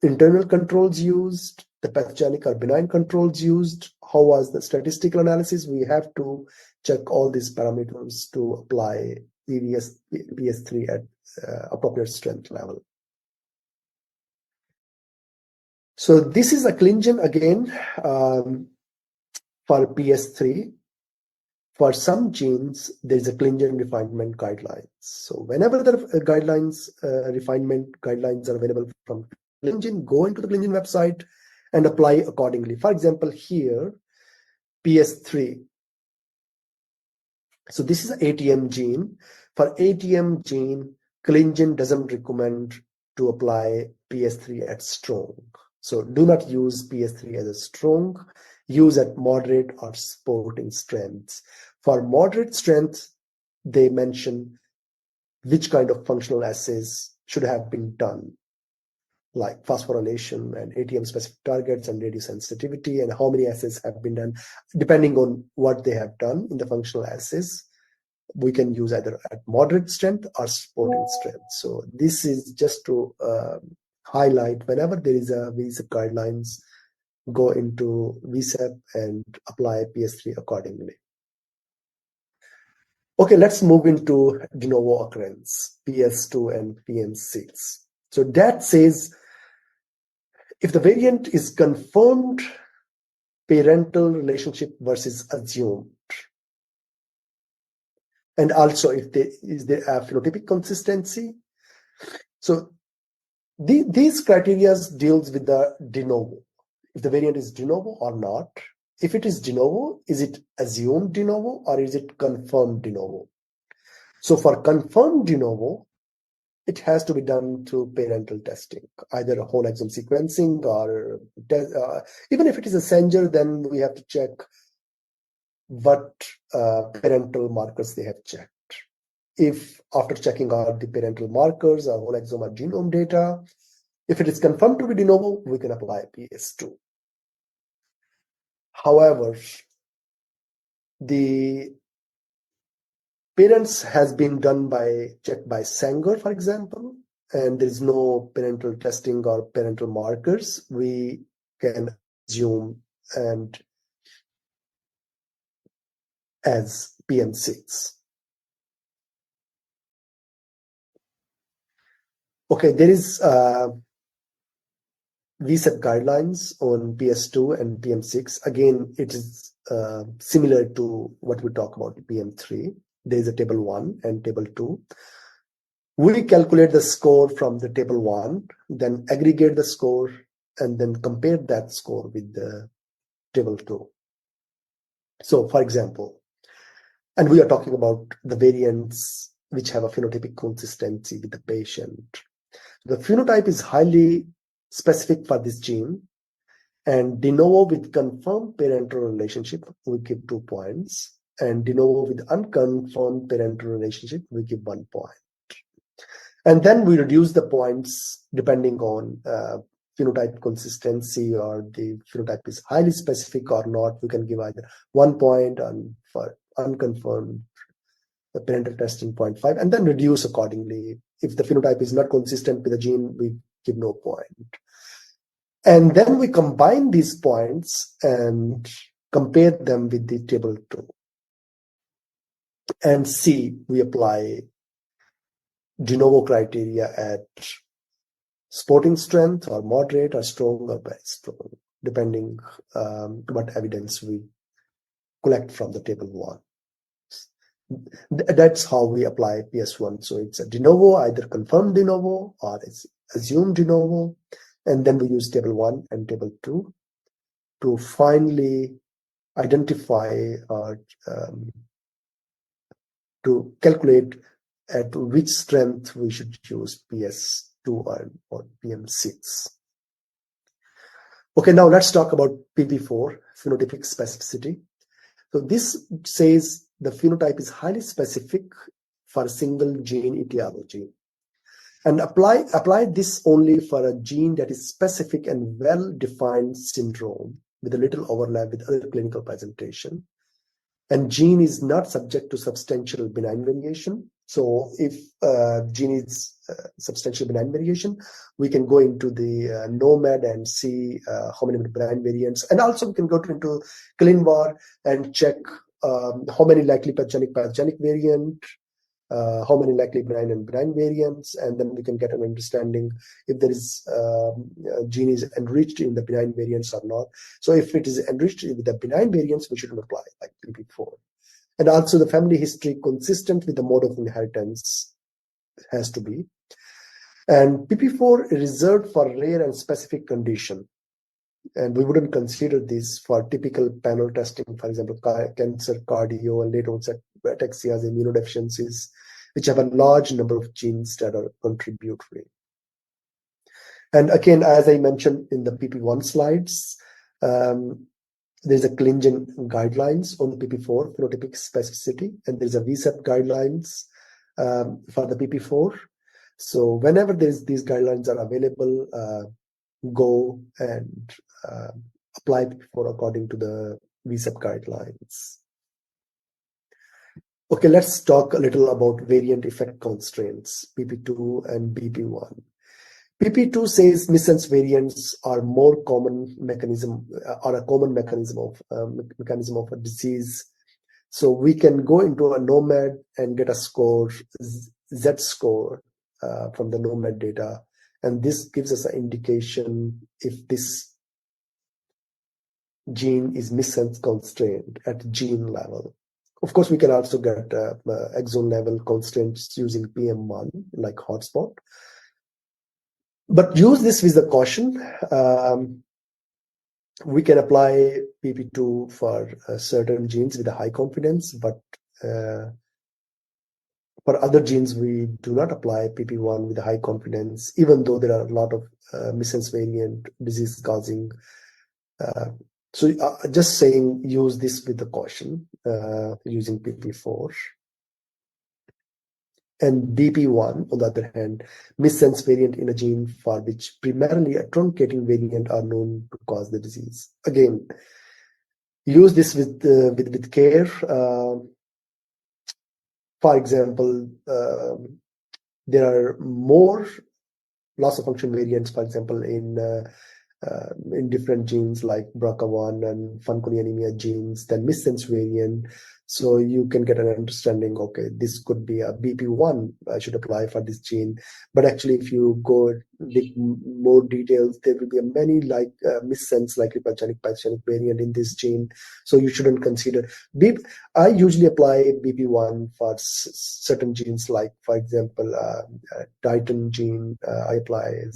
Internal controls used, the pathogenic or benign controls used, how was the statistical analysis? We have to check all these parameters to apply PS3 at appropriate strength level. So this is a ClinGen again for PS3. For some genes, there is a ClinGen refinement guidelines. So whenever the refinement guidelines are available from ClinGen, go into the ClinGen website and apply accordingly. For example, here, PS3. So this is an ATM gene. For ATM gene, ClinGen doesn't recommend to apply PS3 at strong. So do not use PS3 as a strong. Use at moderate or sporting strengths. For moderate strength, they mention which kind of functional assays should have been done, like phosphorylation and ATM specific targets and radiosensitivity, and how many assays have been done. Depending on what they have done in the functional assays, we can use either at moderate strength or sporting strength. So this is just to highlight whenever there is a VSEP guidelines, go into VSEP and apply PS3 accordingly. Okay, let's move into de novo occurrence, PS2 and PM6. So that says if the variant is confirmed parental relationship versus assumed, and also if there is there a phenotypic consistency. So these criteria deals with the de novo. If the variant is de novo or not. If it is de novo, is it assumed de novo or is it confirmed de novo? So for confirmed de novo, it has to be done through parental testing, either a whole exome sequencing or even if it is a Sanger, then we have to check what parental markers they have checked. If after checking out the parental markers or whole exome or genome data, if it is confirmed to be de novo, we can apply PS2. However, the parents has been done by checked by Sanger, for example, and there is no parental testing or parental markers, we can assume and as PM6. Okay, there is VSEP guidelines on PS2 and PM6. Again, it is similar to what we talk about PM3. There is a table 1 and table 2. We calculate the score from the table 1, then aggregate the score, and then compare that score with the table 2. So, for example, and we are talking about the variants which have a phenotypic consistency with the patient. The phenotype is highly specific for this gene, and de novo with confirmed parental relationship, we give 2 points, and de novo with unconfirmed parental relationship, we give 1 point. And then we reduce the points depending on phenotype consistency, or the phenotype is highly specific or not. We can give either 1 point, and for unconfirmed the parental testing 0.5, and then reduce accordingly. If the phenotype is not consistent with the gene, we give no point. And then we combine these points and compare them with the table 2. And see, we apply de novo criteria at sporting strength or moderate or strong or very strong, depending what evidence we collect from the table 1. That's how we apply PS1. So it's a de novo, either confirmed de novo or it's assumed de novo. And then we use table 1 and table 2 to finally identify or to calculate at which strength we should use PS2 or PM6. Okay, now let's talk about PP4, phenotypic specificity. So this says the phenotype is highly specific for a single gene etiology. And apply this only for a gene that is specific and well-defined syndrome with a little overlap with other clinical presentation. And gene is not subject to substantial benign variation. So if gene is substantial benign variation, we can go into the NOMAD and see how many benign variants. And also we can go into ClinVar and check how many likely pathogenic variant, how many likely benign and benign variants, and then we can get an understanding if there is gene is enriched in the benign variants or not. So if it is enriched with the benign variants, we shouldn't apply like PP4. And also the family history consistent with the mode of inheritance has to be. And PP4 is reserved for rare and specific condition. And we wouldn't consider this for typical panel testing, for example, cancer, cardio, and late onset ataxias, immunodeficiencies, which have a large number of genes that are contributory. And again, as I mentioned in the PP1 slides, there's a ClinGen guidelines on PP4 phenotypic specificity, and there's a VSEP guidelines for the PP4. So whenever these guidelines are available, go and apply PP4 according to the VSEP guidelines. Okay, let's talk a little about variant effect constraints, PP2 and BP1. PP2 says missense variants are more common mechanism, are a common mechanism of a disease. So we can go into a NOMAD and get a score, Z score from the NOMAD data. And this gives us an indication if this gene is missense constrained at gene level. Of course, we can also get exon level constraints using PM1 like hotspot. But use this with the caution. We can apply PP2 for certain genes with a high confidence, but for other genes, we do not apply PP1 with a high confidence, even though there are a lot of missense variant disease causing. So just saying, use this with the caution using PP4. And BP1, on the other hand, missense variant in a gene for which primarily a truncating variant are known to cause the disease. Again, use this with care. For example, there are more loss of function variants, for example, in different genes like BRCA1 and Fanconi anemia genes than missense variant. So you can get an understanding, okay, this could be a BP1, I should apply for this gene. But actually, if you go dig more details, there will be many like missense, like pathogenic variant in this gene. So you shouldn't consider. I usually apply BP1 for certain genes, like, for example, Titin gene, I apply,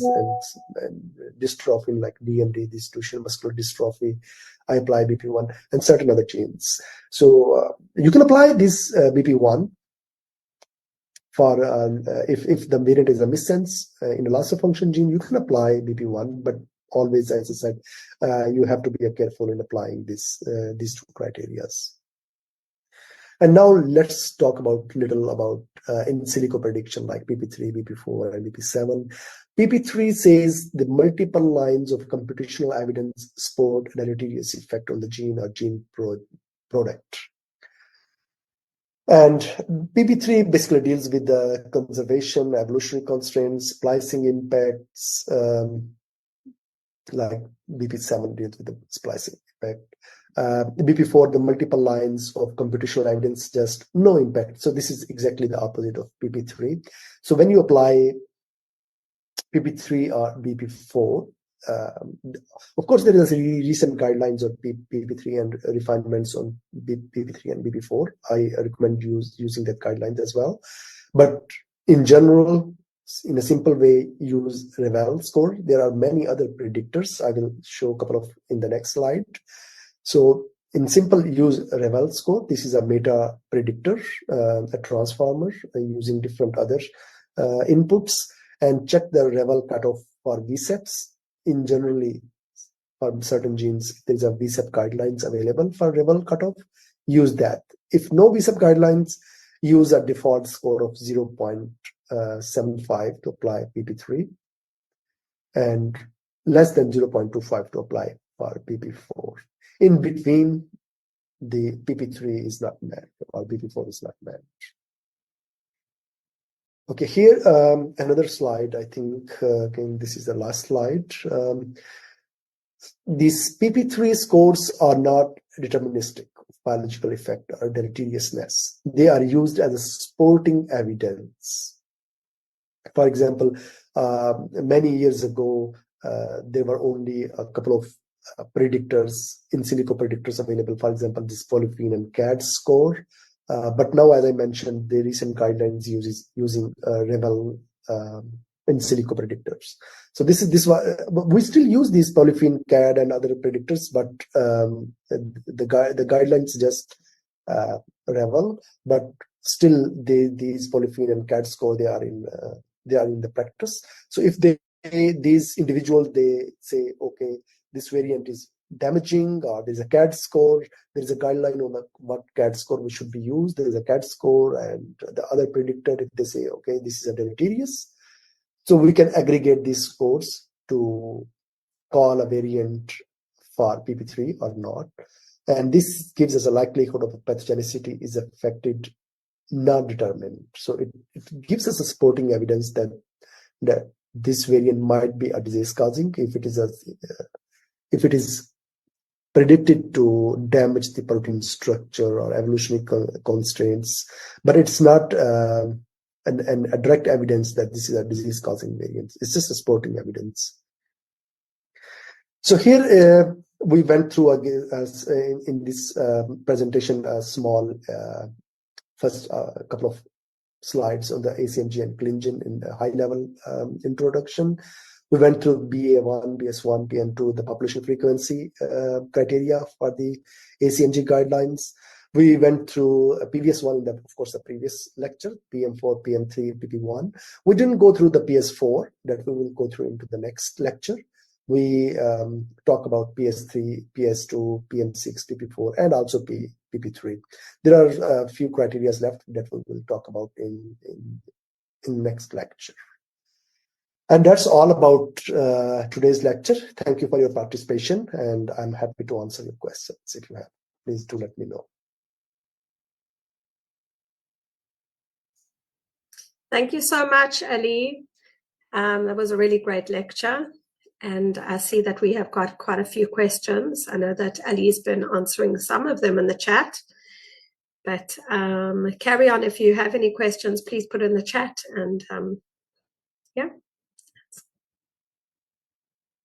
and dystrophin like DMD, this Duchenne muscular dystrophy, I apply BP1, and certain other genes. So you can apply this BP1 for if the variant is a missense in a loss of function gene, you can apply BP1, but always, as I said, you have to be careful in applying these two criteria. And now let's talk little about in silico prediction like PP3, BP4, and BP7. PP3 says the multiple lines of computational evidence support a deleterious effect on the gene or gene product. And PP3 basically deals with the conservation, evolutionary constraints, splicing impacts, like BP7 deals with the splicing impact. BP4, the multiple lines of computational evidence, just no impact. So this is exactly the opposite of PP3. So when you apply PP3 or BP4. Of course, there is a recent guidelines on PP3 and refinements on PP3 and BP4. I recommend using that guidelines as well. But in general, in a simple way, use Revel score. There are many other predictors. I will show a couple of in the next slide. So in simple, use Revel score. This is a meta predictor, a transformer using different other inputs, and check the Revel cutoff for VSEPs. In generally, for certain genes, there's a VSEP guidelines available for Revel cutoff. Use that. If no VSEP guidelines, use a default score of 0.75 to apply PP3 and less than 0.25 to apply for PP4. In between, the PP3 is not met or PP4 is not met. Okay, here another slide. I think again this is the last slide. These PP3 scores are not deterministic of biological effect or deleteriousness. They are used as a supporting evidence. For example, many years ago, there were only a couple of predictors, in silico predictors available. For example, this polyphene and CAD score. But now, as I mentioned, the recent guidelines using Revel in silico predictors. So this we still use these polyphene, CAD, and other predictors, but the guidelines just Revel, but still these polyphene and CAD score they are in the practice. So if these individuals they say, okay, this variant is damaging, or there's a CAD score, there is a guideline on what CAD score we should be used. There is a CAD score, and the other predictor, if they say, okay, this is a deleterious, so we can aggregate these scores to call a variant for PP3 or not. And this gives us a likelihood of pathogenicity is affected, not determined. So it gives us a supporting evidence that this variant might be a disease causing if it is predicted to damage the protein structure or evolutionary constraints, but it's not a direct evidence that this is a disease causing variant. It's just a supporting evidence. So here we went through in this presentation a small first couple of slides on the ACMG and ClinGen in the high level introduction. We went through BA1, BS1, PN2, the population frequency criteria for the ACMG guidelines. We went through a previous one, of course, the previous lecture, PM4, PM3, PP1. We didn't go through the PS4, that we will go through into the next lecture. We talk about PS3, PS2, PM6, PP4, and also PP3. There are a few criteria left that we will talk about in next lecture. And that's all about today's lecture. Thank you for your participation, and I'm happy to answer your questions if you have. Please do let me know. Thank you so much, Ali. That was a really great lecture. And I see that we have got quite a few questions. I know that Ali's been answering some of them in the chat. But carry on. If you have any questions, please put in the chat. And yeah.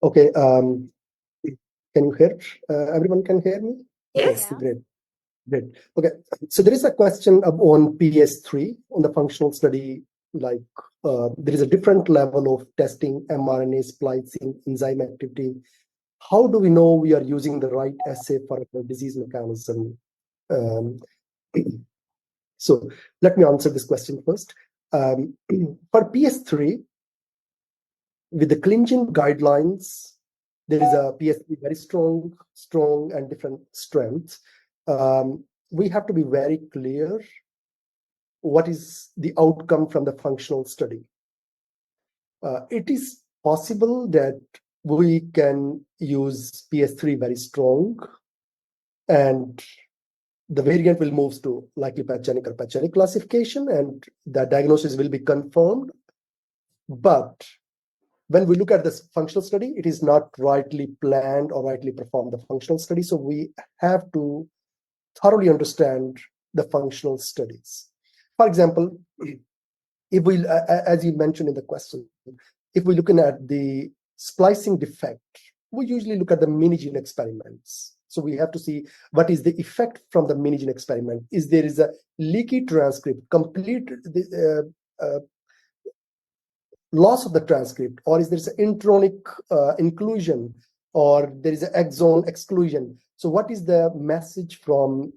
Okay. Can you hear? Everyone can hear me? Yes. Okay, great. Okay. So there is a question on PS3 on the functional study. Like there is a different level of testing mRNA splicing enzyme activity. How do we know we are using the right assay for the disease mechanism? So let me answer this question first. For PS3, with the ClinGen guidelines, there is a PS3 very strong and different strengths. We have to be very clear what is the outcome from the functional study. It is possible that we can use PS3 very strong, and the variant will move to likely pathogenic or pathogenic classification, and the diagnosis will be confirmed. But when we look at this functional study, it is not rightly planned or rightly performed, the functional study. So we have to thoroughly understand the functional studies. For example, if we, as you mentioned in the question, if we're looking at the splicing defect, we usually look at the mini-gene experiments. So we have to see what is the effect from the mini-gene experiment. Is there is a leaky transcript, complete loss of the transcript, or is there an intronic inclusion, or there is an exon exclusion? So what is the message from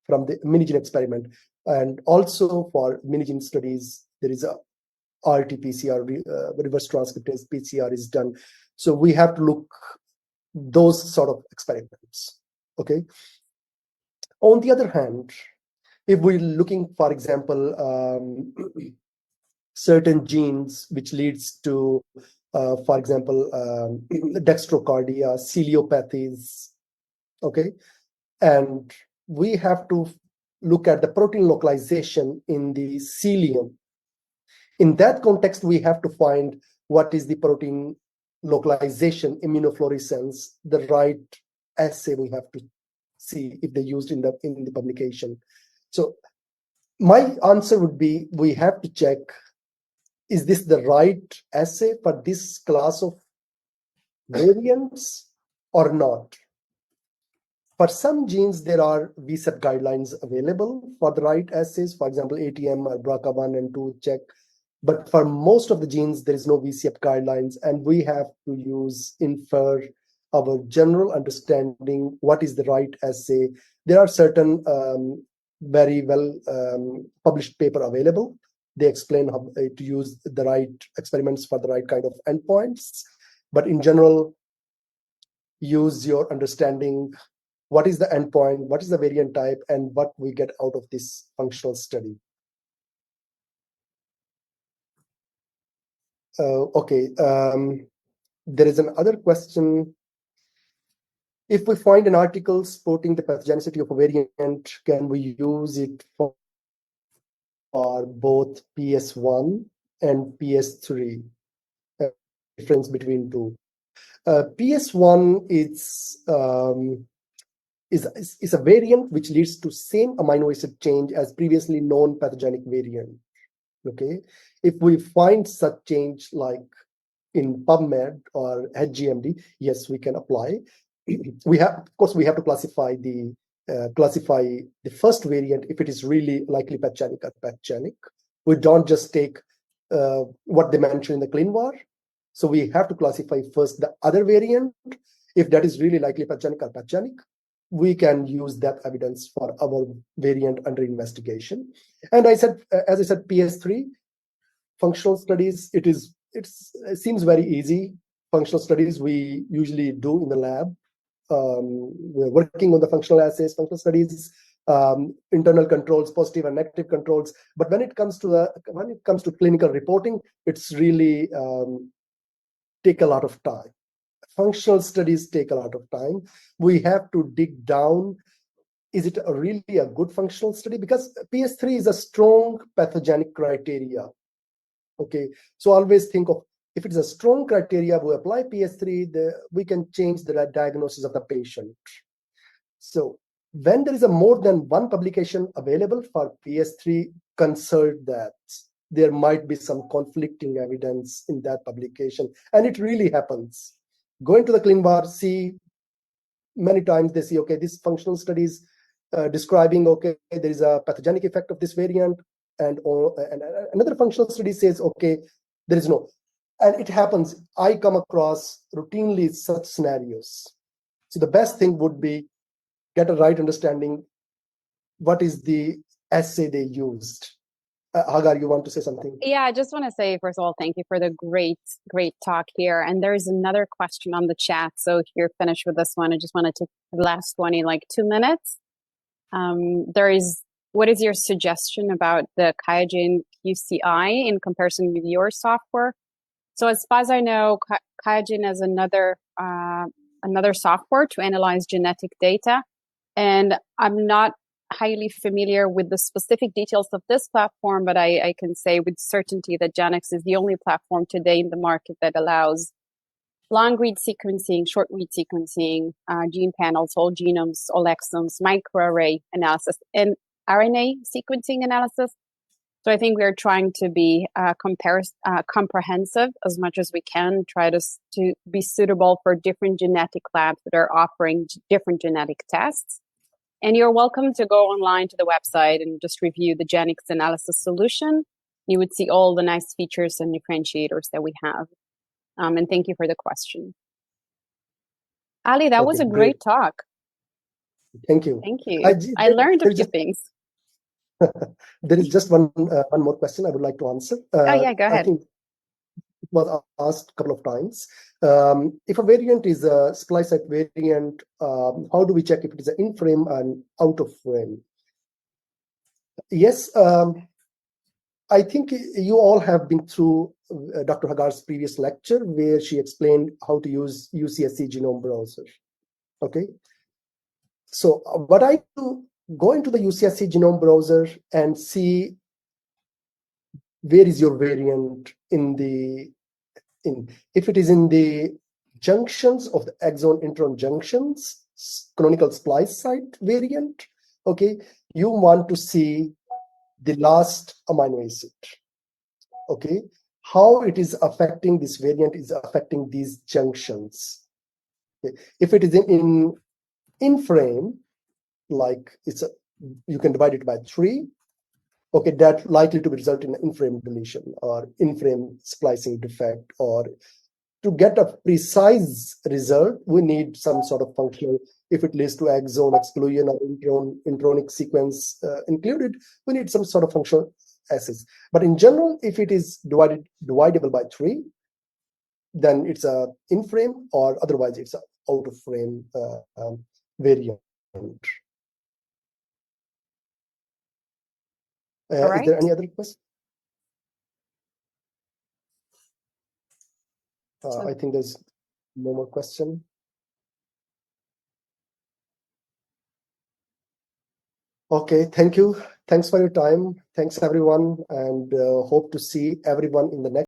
the mini-gene experiment? And also for mini-gene studies, there is a RT-PCR, reverse transcriptase PCR is done. So we have to look those sort of experiments, okay? On the other hand, if we're looking, for example, certain genes which leads to, for example, dextrocardia, ciliopathies, okay? And we have to look at the protein localization in the cilium. In that context, we have to find what is the protein localization, immunofluorescence, the right assay we have to see if they used in the publication. So my answer would be, we have to check, is this the right assay for this class of variants or not? For some genes, there are VSEP guidelines available for the right assays, for example, ATM or BRCA1 and 2 check. But for most of the genes, there is no VCF guidelines, and we have to infer our general understanding what is the right assay. There are certain very well published paper available. They explain how to use the right experiments for the right kind of endpoints. But in general, use your understanding. What is the endpoint? What is the variant type? And what we get out of this functional study? Okay. There is another question. If we find an article supporting the pathogenicity of a variant, can we use it for both PS1 and PS3? Difference between two. PS1 is a variant which leads to same amino acid change as previously known pathogenic variant. Okay, if we find such change like in PubMed or HGMD, yes, we can apply. We have, of course, we have to classify the first variant if it is really likely pathogenic or pathogenic. We don't just take what they mentioned in the ClinVar. So we have to classify first the other variant. If that is really likely pathogenic or pathogenic, we can use that evidence for our variant under investigation. And as I said, PS3 functional studies, it seems very easy. Functional studies we usually do in the lab. We're working on the functional assays, functional studies, internal controls, positive and negative controls. But when it comes to clinical reporting, it's really take a lot of time. Functional studies take a lot of time. We have to dig down. Is it really a good functional study? Because PS3 is a strong pathogenic criteria. Okay, so always think of, if it's a strong criteria, we apply PS3, we can change the diagnosis of the patient. So when there is a more than one publication available for PS3, consult that. There might be some conflicting evidence in that publication, and it really happens. Go into the ClinVar, see many times they see, okay, this functional studies describing, okay, there is a pathogenic effect of this variant, and another functional study says, okay, there is no. And it happens. I come across routinely such scenarios. So the best thing would be get a right understanding what is the assay they used. Hagar, you want to say something? Yeah, I just want to say, first of all, thank you for the great talk here. And there's another question on the chat. So if you're finished with this one, I just want to take the last one in like 2 minutes. What is your suggestion about the QIAGEN QCI in comparison with your software? So as far as I know, QIAGEN has another software to analyze genetic data. And I'm not highly familiar with the specific details of this platform, but I can say with certainty that Genix is the only platform today in the market that allows long-read sequencing, short-read sequencing, gene panels, whole genomes, all exomes, microarray analysis, and RNA sequencing analysis. So I think we're trying to be comprehensive as much as we can, try to be suitable for different genetic labs that are offering different genetic tests. And you're welcome to go online to the website and just review the Genix analysis solution. You would see all the nice features and differentiators that we have. And thank you for the question. Ali, that was a great talk. Thank you. Thank you. I learned a few things. There is just one more question I would like to answer. Oh yeah, go ahead. I think it was asked a couple of times. If a variant is a splice site variant, how do we check if it is an in-frame and out-of-frame? Yes, I think you all have been through Dr. Hagar's previous lecture where she explained how to use UCSC Genome Browser. Okay, so what I do, go into the UCSC Genome Browser and see where is your variant if it is in the junctions of the exon-intron junctions, canonical splice site variant, okay, you want to see the last amino acid, okay, how it is affecting, this variant is affecting these junctions. Okay. If it is in frame, like you can divide it by 3, okay, that likely to result in in-frame deletion or in-frame splicing defect. Or to get a precise result, we need some sort of functional. If it leads to exon exclusion or intronic sequence included, we need some sort of functional assays. But in general, if it is divisible by 3, then it's a in-frame, or otherwise it's a out-of-frame variant. Right. Is there any other question? I think there's no more question. Okay, thank you. Thanks for your time. Thanks, everyone, and hope to see everyone in the next